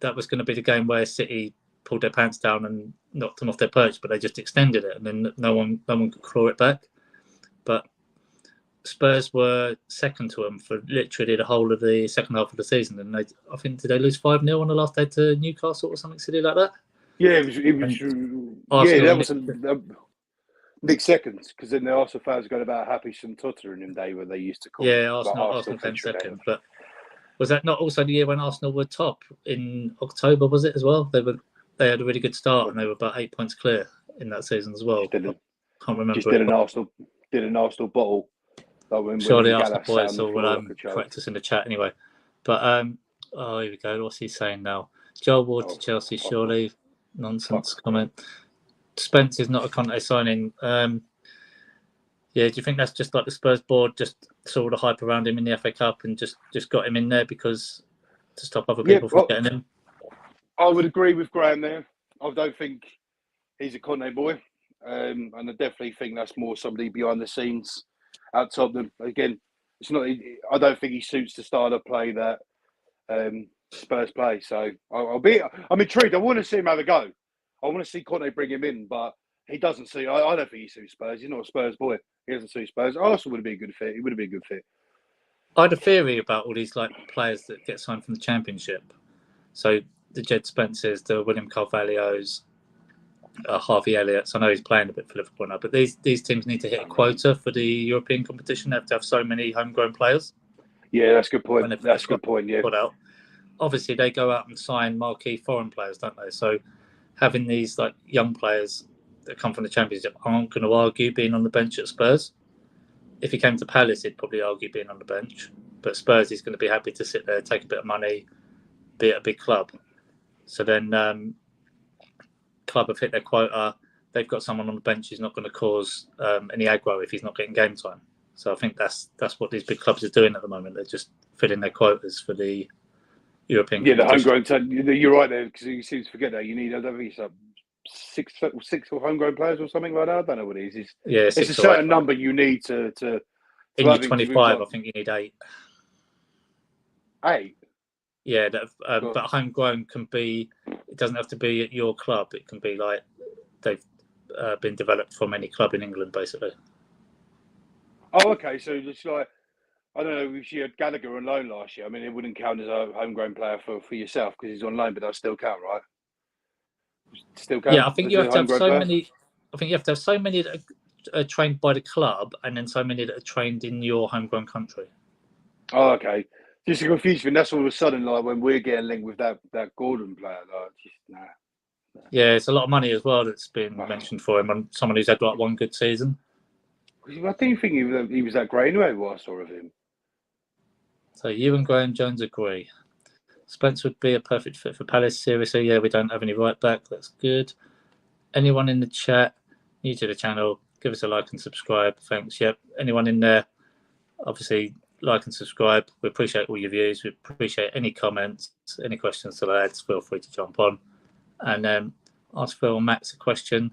That was going to be the game where City pulled their pants down and knocked them off their perch, but they just extended it, and then no one could claw it back. But Spurs were second to them for literally the whole of the second half of the season, and did they lose 5-0 on the last day to Newcastle or something silly like that? Yeah, it was that was Nick seconds, because then the Arsenal fans got about happy some Tottenham in day when they used to call. Yeah, Arsenal came second. But was that not also the year when Arsenal were top in October? Was it as well? They had a really good start and they were about 8 points clear in that season as well. I can't remember. Just did an Arsenal bottle. Sure, the Arsenal boys will correct us in the chat anyway. But here we go. What's he saying now? Joel Ward to Chelsea, surely. Nonsense comment. Spence is not a Conte signing. Do you think that's just like the Spurs board just saw the hype around him in the FA Cup and just got him in there because to stop other people from getting him? I would agree with Graham there. I don't think he's a Conte boy, and I definitely think that's more somebody behind the scenes at Tottenham. Again, it's not. I don't think he suits the style of play that Spurs play. So I'm intrigued. I want to see him have a go. I want to see Conte bring him in, but he doesn't see. I don't think he suits Spurs. He's not a Spurs boy. He doesn't suit Spurs. Arsenal would have been a good fit. He would have been a good fit. I had a theory about all these players that get signed from the Championship. So the Jed Spencers, the William Carvalhos, Harvey Elliott's. I know he's playing a bit for Liverpool now, but these teams need to hit a quota for the European competition. They have to have so many homegrown players. Yeah, that's a good point. That's a good point. Yeah. Obviously, they go out and sign marquee foreign players, don't they? So having these young players that come from the Championship aren't going to argue being on the bench at Spurs. If he came to Palace, he'd probably argue being on the bench. But Spurs, he's going to be happy to sit there, take a bit of money, be at a big club. So then club have hit their quota. They've got someone on the bench who's not going to cause any aggro if he's not getting game time. So I think that's what these big clubs are doing at the moment. They're just filling their quotas for the European the homegrown talent. You're right there, because you seem to forget that. You need, I don't think it's six or homegrown players or something like that. I don't know what it is. It's a certain number you need to in your 25, I think you need 8. 8? Yeah, but homegrown can be, it doesn't have to be at your club. It can be they've been developed from any club in England, basically. Oh, okay. So it's I don't know if you had Gallagher on loan last year. I mean, it wouldn't count as a homegrown player for yourself because he's on loan, but that still count, right? Still count. Yeah, I think you have to have so many. I think you have to have so many that are trained by the club, and then so many that are trained in your homegrown country. Oh, okay. Just a confusion. That's all of a sudden like when we're getting linked with that Gordon player. Like, just, nah. Yeah, it's a lot of money as well that's been mentioned for him, and someone who's had like one good season. I didn't think he was that great anyway. What I saw of him. So you and Graham Jones agree. Spence would be a perfect fit for Palace. Seriously, yeah, we don't have any right back. That's good. Anyone in the chat, new to the channel, give us a like and subscribe. Thanks. Yep. Anyone in there, obviously, like and subscribe. We appreciate all your views. We appreciate any comments, any questions to the lads. Feel free to jump on. And ask Phil and Max a question.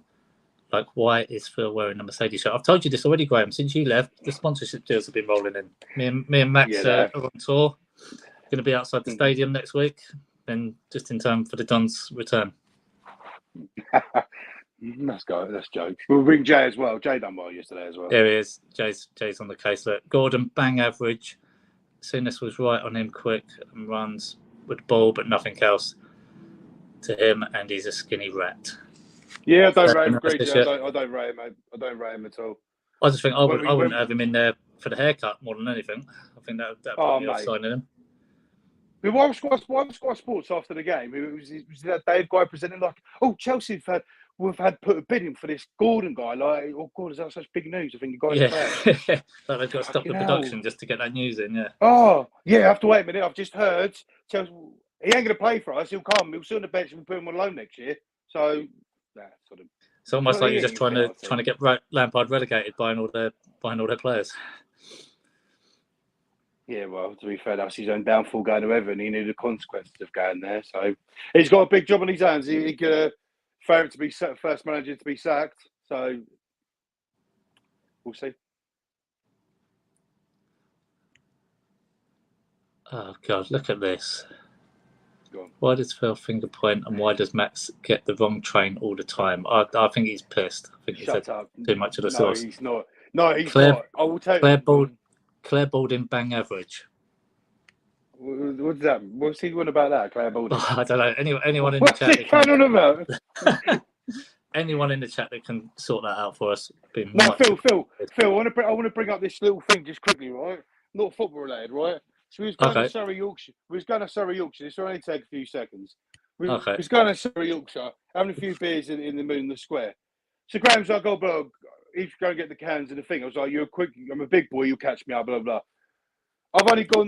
Like, why is Phil wearing a Mercedes shirt? I've told you this already, Graham. Since you left, the sponsorship deals have been rolling in. Me and Max are on tour. Going to be outside the stadium next week, then just in time for the Dons' return. Let's go. Let's joke. We'll bring Jay as well. Jay done well yesterday as well. There he is. Jay's on the case. Look, Gordon, bang average. Souness was right on him, quick and runs with the ball, but nothing else to him, and he's a skinny rat. Yeah, I don't rate him. I don't rate him. I don't rate him at all. I just think I wouldn't have him in there for the haircut more than anything. I think that put me off signing him. But why was Sky Sports after the game? It was that Dave guy presenting like, oh, Chelsea we've had put a bid in for this Gordon guy. Like, oh God, is that such big news? I think the guy's like they've got to stop the production just to get that news in. Yeah. Oh yeah, I have to wait a minute. I've just heard Chelsea. He ain't going to play for us. He'll come. He'll sit on the bench and we'll put him on loan next year. So, sort of. It's almost like you're just trying to get Lampard relegated buying all their players. Yeah, well, to be fair, that's his own downfall going to Everton. He knew the consequences of going there. So he's got a big job on his hands. He could have favourite to be first manager to be sacked. So we'll see. Oh, God, look at this. Why does Phil finger point and why does Max get the wrong train all the time? I think he's pissed. I think he's had too much of the sauce. No, he's not. No, he's not. I will tell you. Claire Balding, bang average. What's that? What's he doing about that, Claire Balding? Oh, I don't know. Anyone in the chat? What's he going on about? Anyone in the chat that can sort that out for us? Phil, I want to bring up this little thing just quickly, right? Not football related, right? So we was going to Surrey, Yorkshire. This will only take a few seconds. We was going to Surrey, Yorkshire, having a few beers in the Moon, the Square. So Graham's like, oh, blah, he's going to get the cans and the thing. I was like, I'm a big boy, you'll catch me up, blah, blah.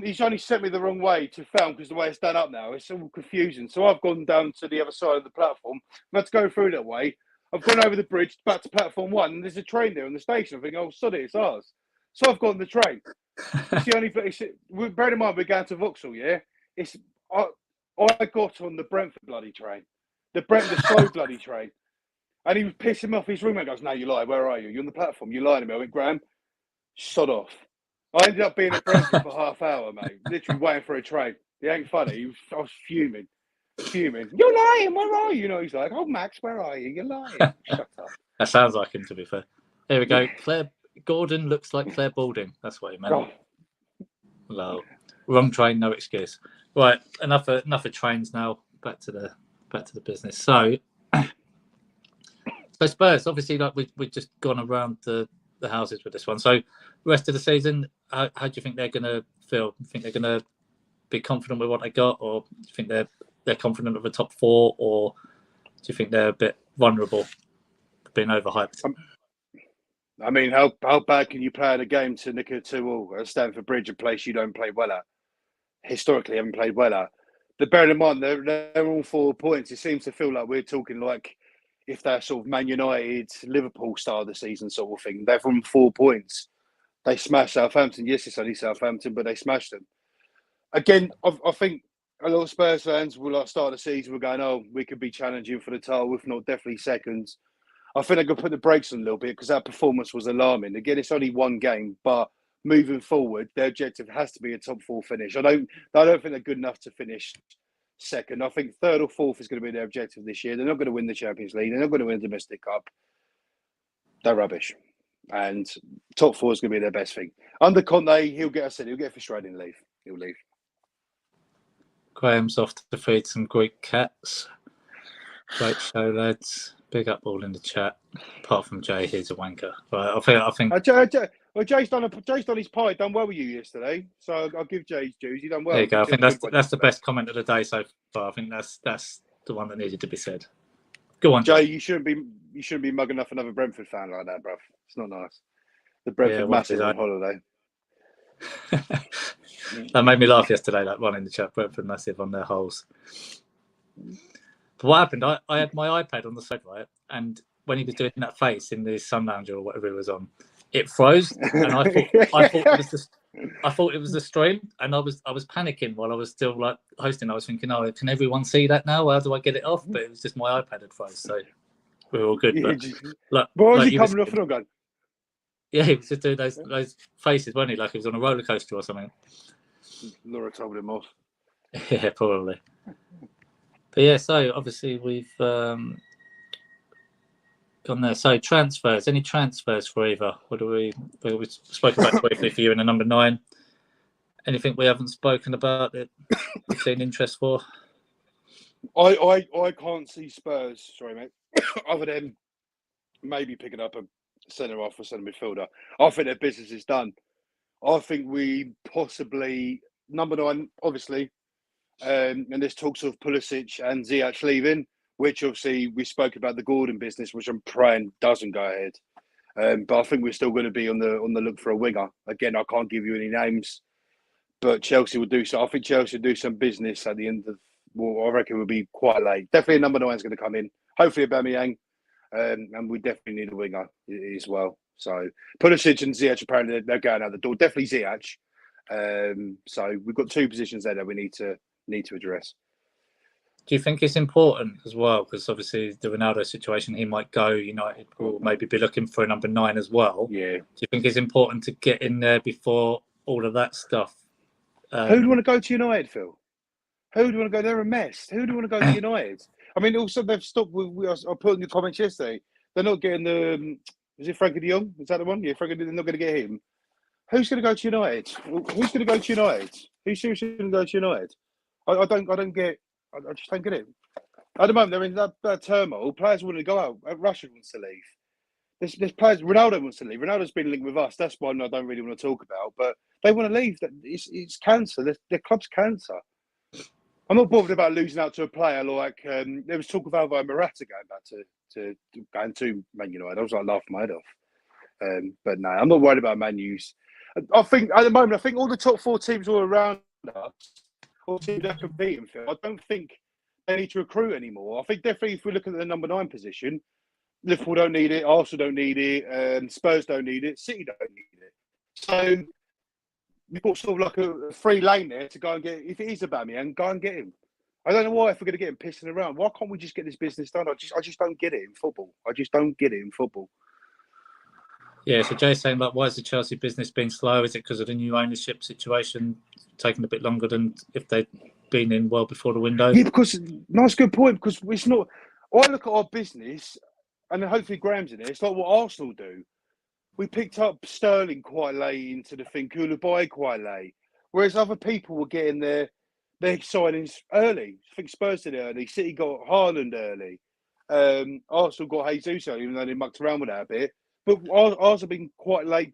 He's only sent me the wrong way to film because the way it's done up now, it's all confusing. So I've gone down to the other side of the platform. I've had to go through that way. I've gone over the bridge back to platform 1, and there's a train there on the station. I think, oh, sod it, it's ours. So I've gone the train. It's the only place. Bear in mind, we're going to Vauxhall, yeah? I got on the Brentford bloody train. The slow bloody train. And he was pissing me off. His roommate goes, no, you lie. Where are you? You're on the platform. You're lying to me. I went, Graham, sod off. I ended up being at Brentford for half hour, mate. Literally waiting for a train. It ain't funny. I was fuming. You're lying. Where are you? You know, he's like, oh, Max, where are you? You're lying. Shut up. That sounds like him, to be fair. Here we go. Claire Gordon looks like Claire Balding. That's what he meant. Oh. No. Wrong train, no excuse. Right, enough of trains now. Back to the business. So Spurs, obviously, like we've just gone around the houses with this one. So rest of the season, how do you think they're going to feel? Do you think they're going to be confident with what they got, or do you think they're confident of the top 4, or do you think they're a bit vulnerable to being overhyped? I mean, how bad can you play at a game to nick a 2-2 at Stamford Bridge, a place you don't play well at? Historically, haven't played well at. But bearing in mind, they're all 4 points. It seems to feel like we're talking like if they're sort of Man United, Liverpool start of the season sort of thing. They're from 4 points. They smashed Southampton. Yes, it's only Southampton, but they smashed them. Again, I think a lot of Spurs fans will start the season, we're going, oh, we could be challenging for the title, if not definitely seconds. I think they're going to put the brakes on a little bit because that performance was alarming. Again, it's only one game, but moving forward, their objective has to be a top 4 finish. I don't think they're good enough to finish second. I think 3rd or 4th is going to be their objective this year. They're not going to win the Champions League. They're not going to win the Domestic Cup. They're rubbish. And top four is going to be their best thing. Under Conte, he'll get for Australian leave. He'll leave. Graham's off to feed some Greek cats. Great show, lads. Big up all in the chat. Apart from Jay, he's a wanker. Right, I think. Jay's done his pie. Done well with you yesterday, so I'll give Jay's dues. He done well. There you go. I think that's the best comment of the day so far. I think that's the one that needed to be said. Go on, Jay. You shouldn't be mugging up another Brentford fan like that, bruv. It's not nice. The Brentford massive on holiday. That made me laugh yesterday. That one in the chat, Brentford massive on their holes. But what happened? I had my iPad on the sofa, right? And when he was doing that face in the sun lounger or whatever it was on, it froze, and I thought it was the stream, and I was panicking while I was still like hosting. I was thinking, oh, can everyone see that now? How do I get it off? But it was just my iPad had froze, so we were all good. But why was he coming off and on going? Yeah, he was just doing those faces, wasn't he? Like he was on a roller coaster or something. Laura told him off. Yeah, probably. But yeah, so obviously we've gone there. So transfers, any transfers for either? We spoke about briefly for you in the number 9. Anything we haven't spoken about that you've seen interest for? I can't see Spurs, sorry mate, other than maybe picking up a centre half or centre midfielder. I think their business is done. I think we possibly, number 9, obviously, and there's talks of Pulisic and Ziyech leaving, which obviously we spoke about the Gordon business, which I'm praying doesn't go ahead. But I think we're still going to be on the look for a winger. Again, I can't give you any names, but Chelsea will do so. I think Chelsea will do some business at the end of. Well, I reckon will be quite late. Definitely, number 9 is going to come in. Hopefully, Aubameyang, and we definitely need a winger as well. So Pulisic and Ziyech apparently they're going out the door. Definitely Ziyech. So we've got 2 positions there that we need to address. Do you think it's important as well? Because obviously the Ronaldo situation, he might go. United will maybe be looking for a number 9 as well. Yeah. Do you think it's important to get in there before all of that stuff? Who do you want to go to United, Phil? Who do you want to go? They're a mess. Who do you want to go to United? I mean, also they've stopped. I put in the comments yesterday. They're not getting the. Is it Frankie de Jong? Is that the one? Yeah, Frankie. They're not going to get him. Who's going to go to United? Who's going to go to United? Who's seriously going to go to United? I don't get. I just don't get it. At the moment, they're in that turmoil. Players want to go out. Russia wants to leave. There's players. Ronaldo wants to leave. Ronaldo's been linked with us. That's one I don't really want to talk about. But they want to leave. It's cancer. Their club's cancer. I'm not bothered about losing out to a player like there was talk of Alvaro Morata going back to Man United. I was like laughing my head off. But no, I'm not worried about Man U's. I think at the moment, all the top 4 teams all around us, all teams that are competing for, I don't think they need to recruit anymore. I think definitely if we look at the number 9 position, Liverpool don't need it, Arsenal don't need it, Spurs don't need it, City don't need it. So we've got sort of like a free lane there to go and get, if it is Aubameyang, go and get him. I don't know why if we're going to get him pissing around. Why can't we just get this business done? I just don't get it in football. I just don't get it in football. Yeah, so Jay's saying, like, why is the Chelsea business being slow? Is it because of the new ownership situation taking a bit longer than if they'd been in well before the window? Yeah, because, nice good point, because it's not, I look at our business, and hopefully Graham's in it, it's like what Arsenal do. We picked up Sterling quite late into the thing, Koulibaly quite late, whereas other people were getting their signings early. I think Spurs did early, City got Haaland early, Arsenal got Jesus, even though they mucked around with that a bit. But ours have been quite late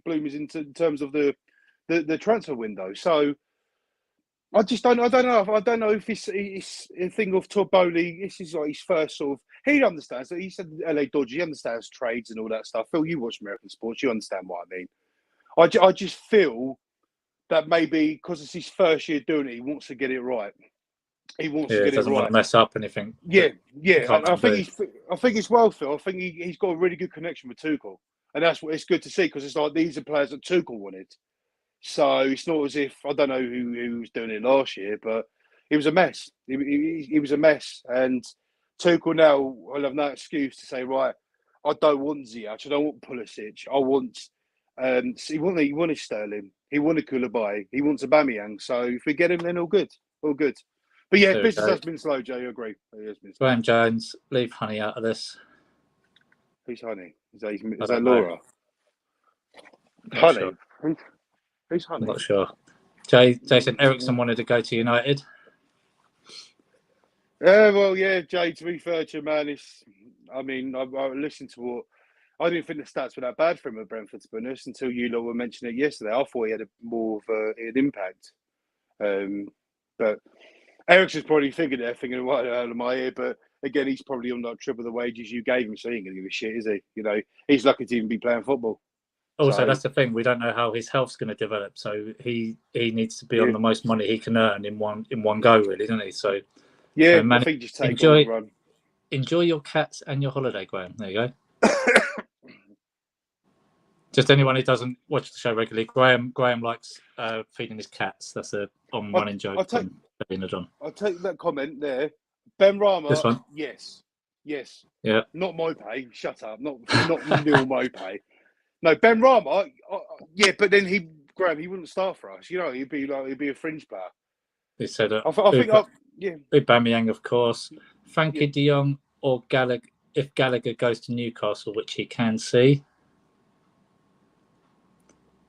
bloomers in terms of the transfer window. So I just don't. I don't know if it's a thing of Todd Bowley. This is like his first sort of. He understands that. He said LA Dodgy. He understands trades and all that stuff. Phil, you watch American sports. You understand what I mean. I just feel that maybe because it's his first year doing it, he wants to get it right. He wants to get it right. Doesn't want to mess up anything. Yeah. I think it's well, Phil. I think he's got a really good connection with Tuchel, and that's what it's good to see because it's like these are players that Tuchel wanted. So it's not as if I don't know who was doing it last year, but it was a mess. He was a mess, and Tuchel now will have no excuse to say, right, I don't want Ziyech, I don't want Pulisic, I want. He wanted Sterling, he wanted Koulibaly, he wants Aubameyang. So if we get him, then all good. But yeah, business has been slow, Joe. You agree? It has been slow. Graham Jones, leave Honey out of this. Who's Honey? Is that I is that don't know. Laura? Not Honey. sure. Who's I'm Honey? not sure. Jason Eriksson wanted to go to United. Well, yeah, Jay. To be fair to you, man, I listened to what. I didn't think the stats were that bad for him at Brentford, to be honest, until you lot were mentioning it yesterday. I thought he had more of an impact. But Ericsson's probably thinking, what the hell am I here? But again, he's probably on like triple the wages you gave him, so he ain't going to give a shit, is he? You know, he's lucky to even be playing football. Also, So, that's the thing. We don't know how his health's going to develop. So he needs to be on the most money he can earn in one go, really, doesn't he? So yeah, man, I think just take all the run. Enjoy your cats and your holiday, Graham. There you go. Just anyone who doesn't watch the show regularly, Graham likes feeding his cats. That's a running joke. I'll take that comment there. Ben Rama, this one. yes. Yeah. Not Mope. Shut up. Not Neil Mope. No, Ben Rama. Yeah, but then Graham, he wouldn't start for us. You know, he'd be a fringe player. He said, I think, yeah. Aubameyang, of course. Frankie De Jong or Gallagher. If Gallagher goes to Newcastle, which he can see.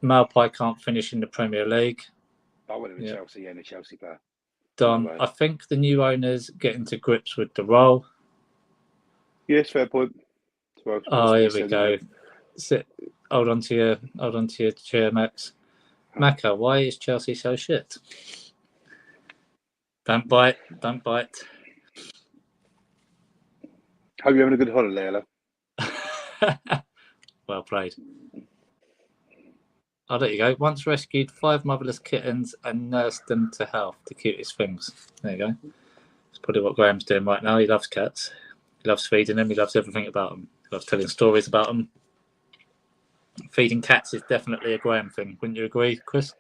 Malpai can't finish in the Premier League. I would have been Chelsea, and a Chelsea player. Don, I think the new owners getting to grips with the role. Yes, fair point. Here we go. Hold on to your chair, Max. Maca, why is Chelsea so shit? Don't bite. Hope you're having a good holiday, Ella. Well played. Oh, there you go. Once rescued 5 motherless kittens and nursed them to health. The cutest things. There you go. That's probably what Graham's doing right now. He loves cats. He loves feeding them. He loves everything about them. He loves telling stories about them. Feeding cats is definitely a Graham thing. Wouldn't you agree, Chris?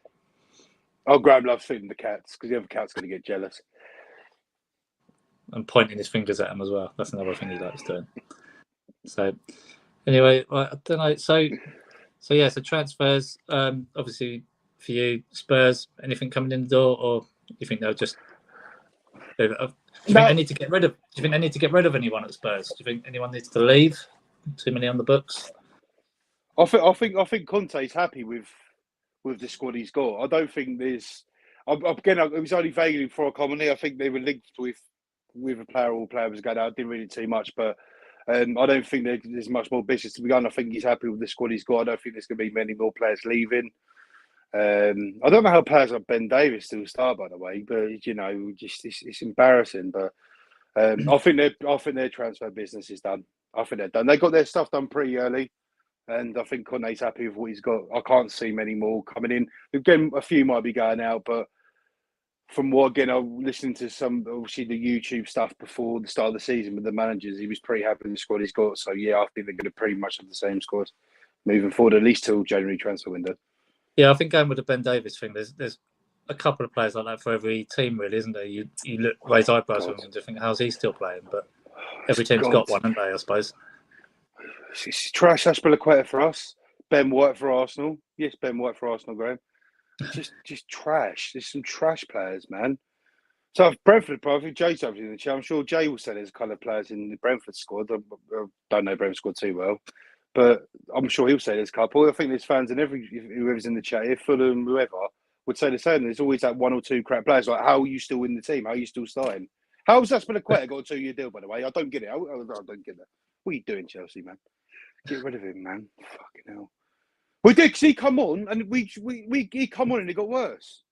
Oh, Graham loves feeding the cats because the other cat's going to get jealous. And pointing his fingers at them as well. That's another thing he likes doing. So, anyway, I don't know. So transfers. Obviously, for you, Spurs. Anything coming in the door, or you think they'll just? Do you think they need to get rid of? Do you think they need to get rid of anyone at Spurs? Do you think anyone needs to leave? Too many on the books. I think Conte's happy with the squad he's got. I don't think there's. Again, it was only vaguely before I commented. I think they were linked with a player. All player was going out. Didn't really too much, but I don't think there's much more business to be done. I think he's happy with the squad he's got. I don't think there's going to be many more players leaving. I don't know how players like Ben Davies still start, by the way, but you know, just it's embarrassing. But I think their transfer business is done. I think they're done. They got their stuff done pretty early. And I think Conte's happy with what he's got. I can't see many more coming in. Again, a few might be going out, but from what, again, I'm listening to obviously the YouTube stuff before the start of the season with the managers, he was pretty happy with the squad he's got. So, yeah, I think they're going to pretty much have the same squad moving forward, at least till January transfer window. Yeah, I think going with the Ben Davies thing, there's a couple of players like that for every team, really, isn't there? You raise eyebrows with him and think, how's he still playing? But every team's got one, haven't they, I suppose? It's trash Aspilicueta for us. Ben White for Arsenal. Yes, Ben White for Arsenal, Graham. Just trash. There's some trash players, man. So Brentford, I think Jay's over in the chat. I'm sure Jay will say there's a couple of players in the Brentford squad. I don't know Brentford squad too well, but I'm sure he'll say there's a couple. I think there's fans in whoever's in the chat here, Fulham, whoever, would say the same. There's always that 1 or 2 crap players. Like, how are you still in the team? How are you still starting? How's Aspilicueta got a 2-year deal, by the way? I don't get it. I don't get that. What are you doing, Chelsea, man? Get rid of him, man. Fucking hell. We did, because he come on, and he come on and it got worse.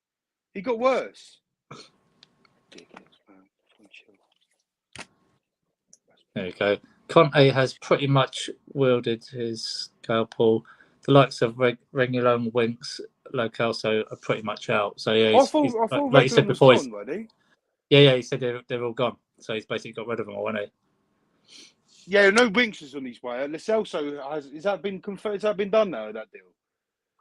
He got worse. Ridiculous, man. There you go. Conte has pretty much wielded his scalpel. The likes of Reguilon, Winks, Localso are pretty much out. So yeah, I thought like you said before, was gone, wasn't he? Yeah, he said they're all gone. So he's basically got rid of them all, hasn't he? Yeah, no, Winks is on his way. Lo Celso has that been confirmed? Has that been done now? That deal?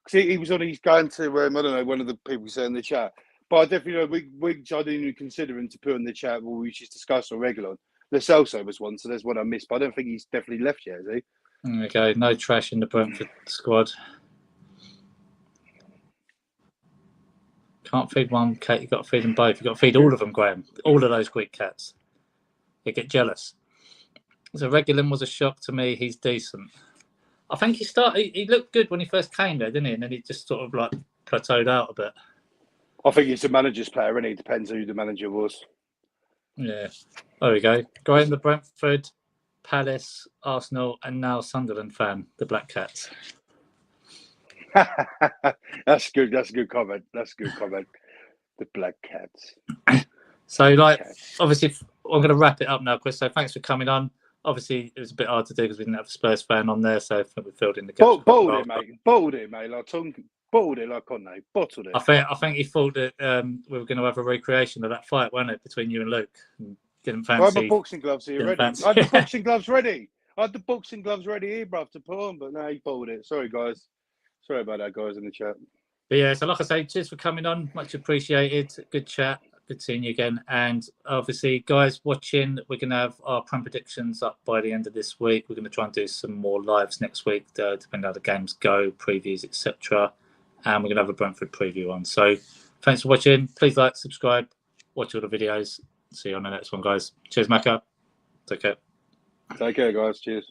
Because he was on his going to I don't know, one of the people said in the chat. But I definitely know Winks. I didn't even consider him to put in the chat. Well, we just discussed on Reguilon. Lo Celso was one, so there's one I missed. But I don't think he's definitely left yet, is he? There you go. No trash in the Brentford squad. Can't feed one cat. You've got to feed them both. You've got to feed all of them, Graham. All of those Greek cats. They get jealous. So Reguilon was a shock to me. He's decent. I think he looked good when he first came there, didn't he? And then he just sort of like plateaued out a bit. I think he's a manager's player, and it depends who the manager was. Yeah. There we go. Graham, the Brentford, Palace, Arsenal, and now Sunderland fan, the Black Cats. That's good. That's a good comment. That's a good comment. The Black Cats. So, like, obviously, I'm going to wrap it up now, Chris. So, thanks for coming on. Obviously, it was a bit hard to do because we didn't have a Spurs fan on there, so I think we filled in the gaps. Balled it, mate. Balled it, mate. Like balled it like Conte. Bottled it. I think he thought that we were going to have a recreation of that fight, wasn't it, between you and Luke? And didn't fancy. I had my boxing gloves here ready. I had the boxing gloves ready. I had the boxing gloves ready here, bruv, to put on, but no, he balled it. Sorry, guys. Sorry about that, guys, in the chat. But yeah, so like I say, cheers for coming on. Much appreciated. Good chat. Good seeing you again. And obviously, guys watching, we're going to have our prem predictions up by the end of this week. We're going to try and do some more lives next week, depending on how the games go, previews, etc. And we're going to have a Brentford preview on. So thanks for watching. Please like, subscribe, watch all the videos. See you on the next one, guys. Cheers, Maca. Take care. Take care, guys. Cheers.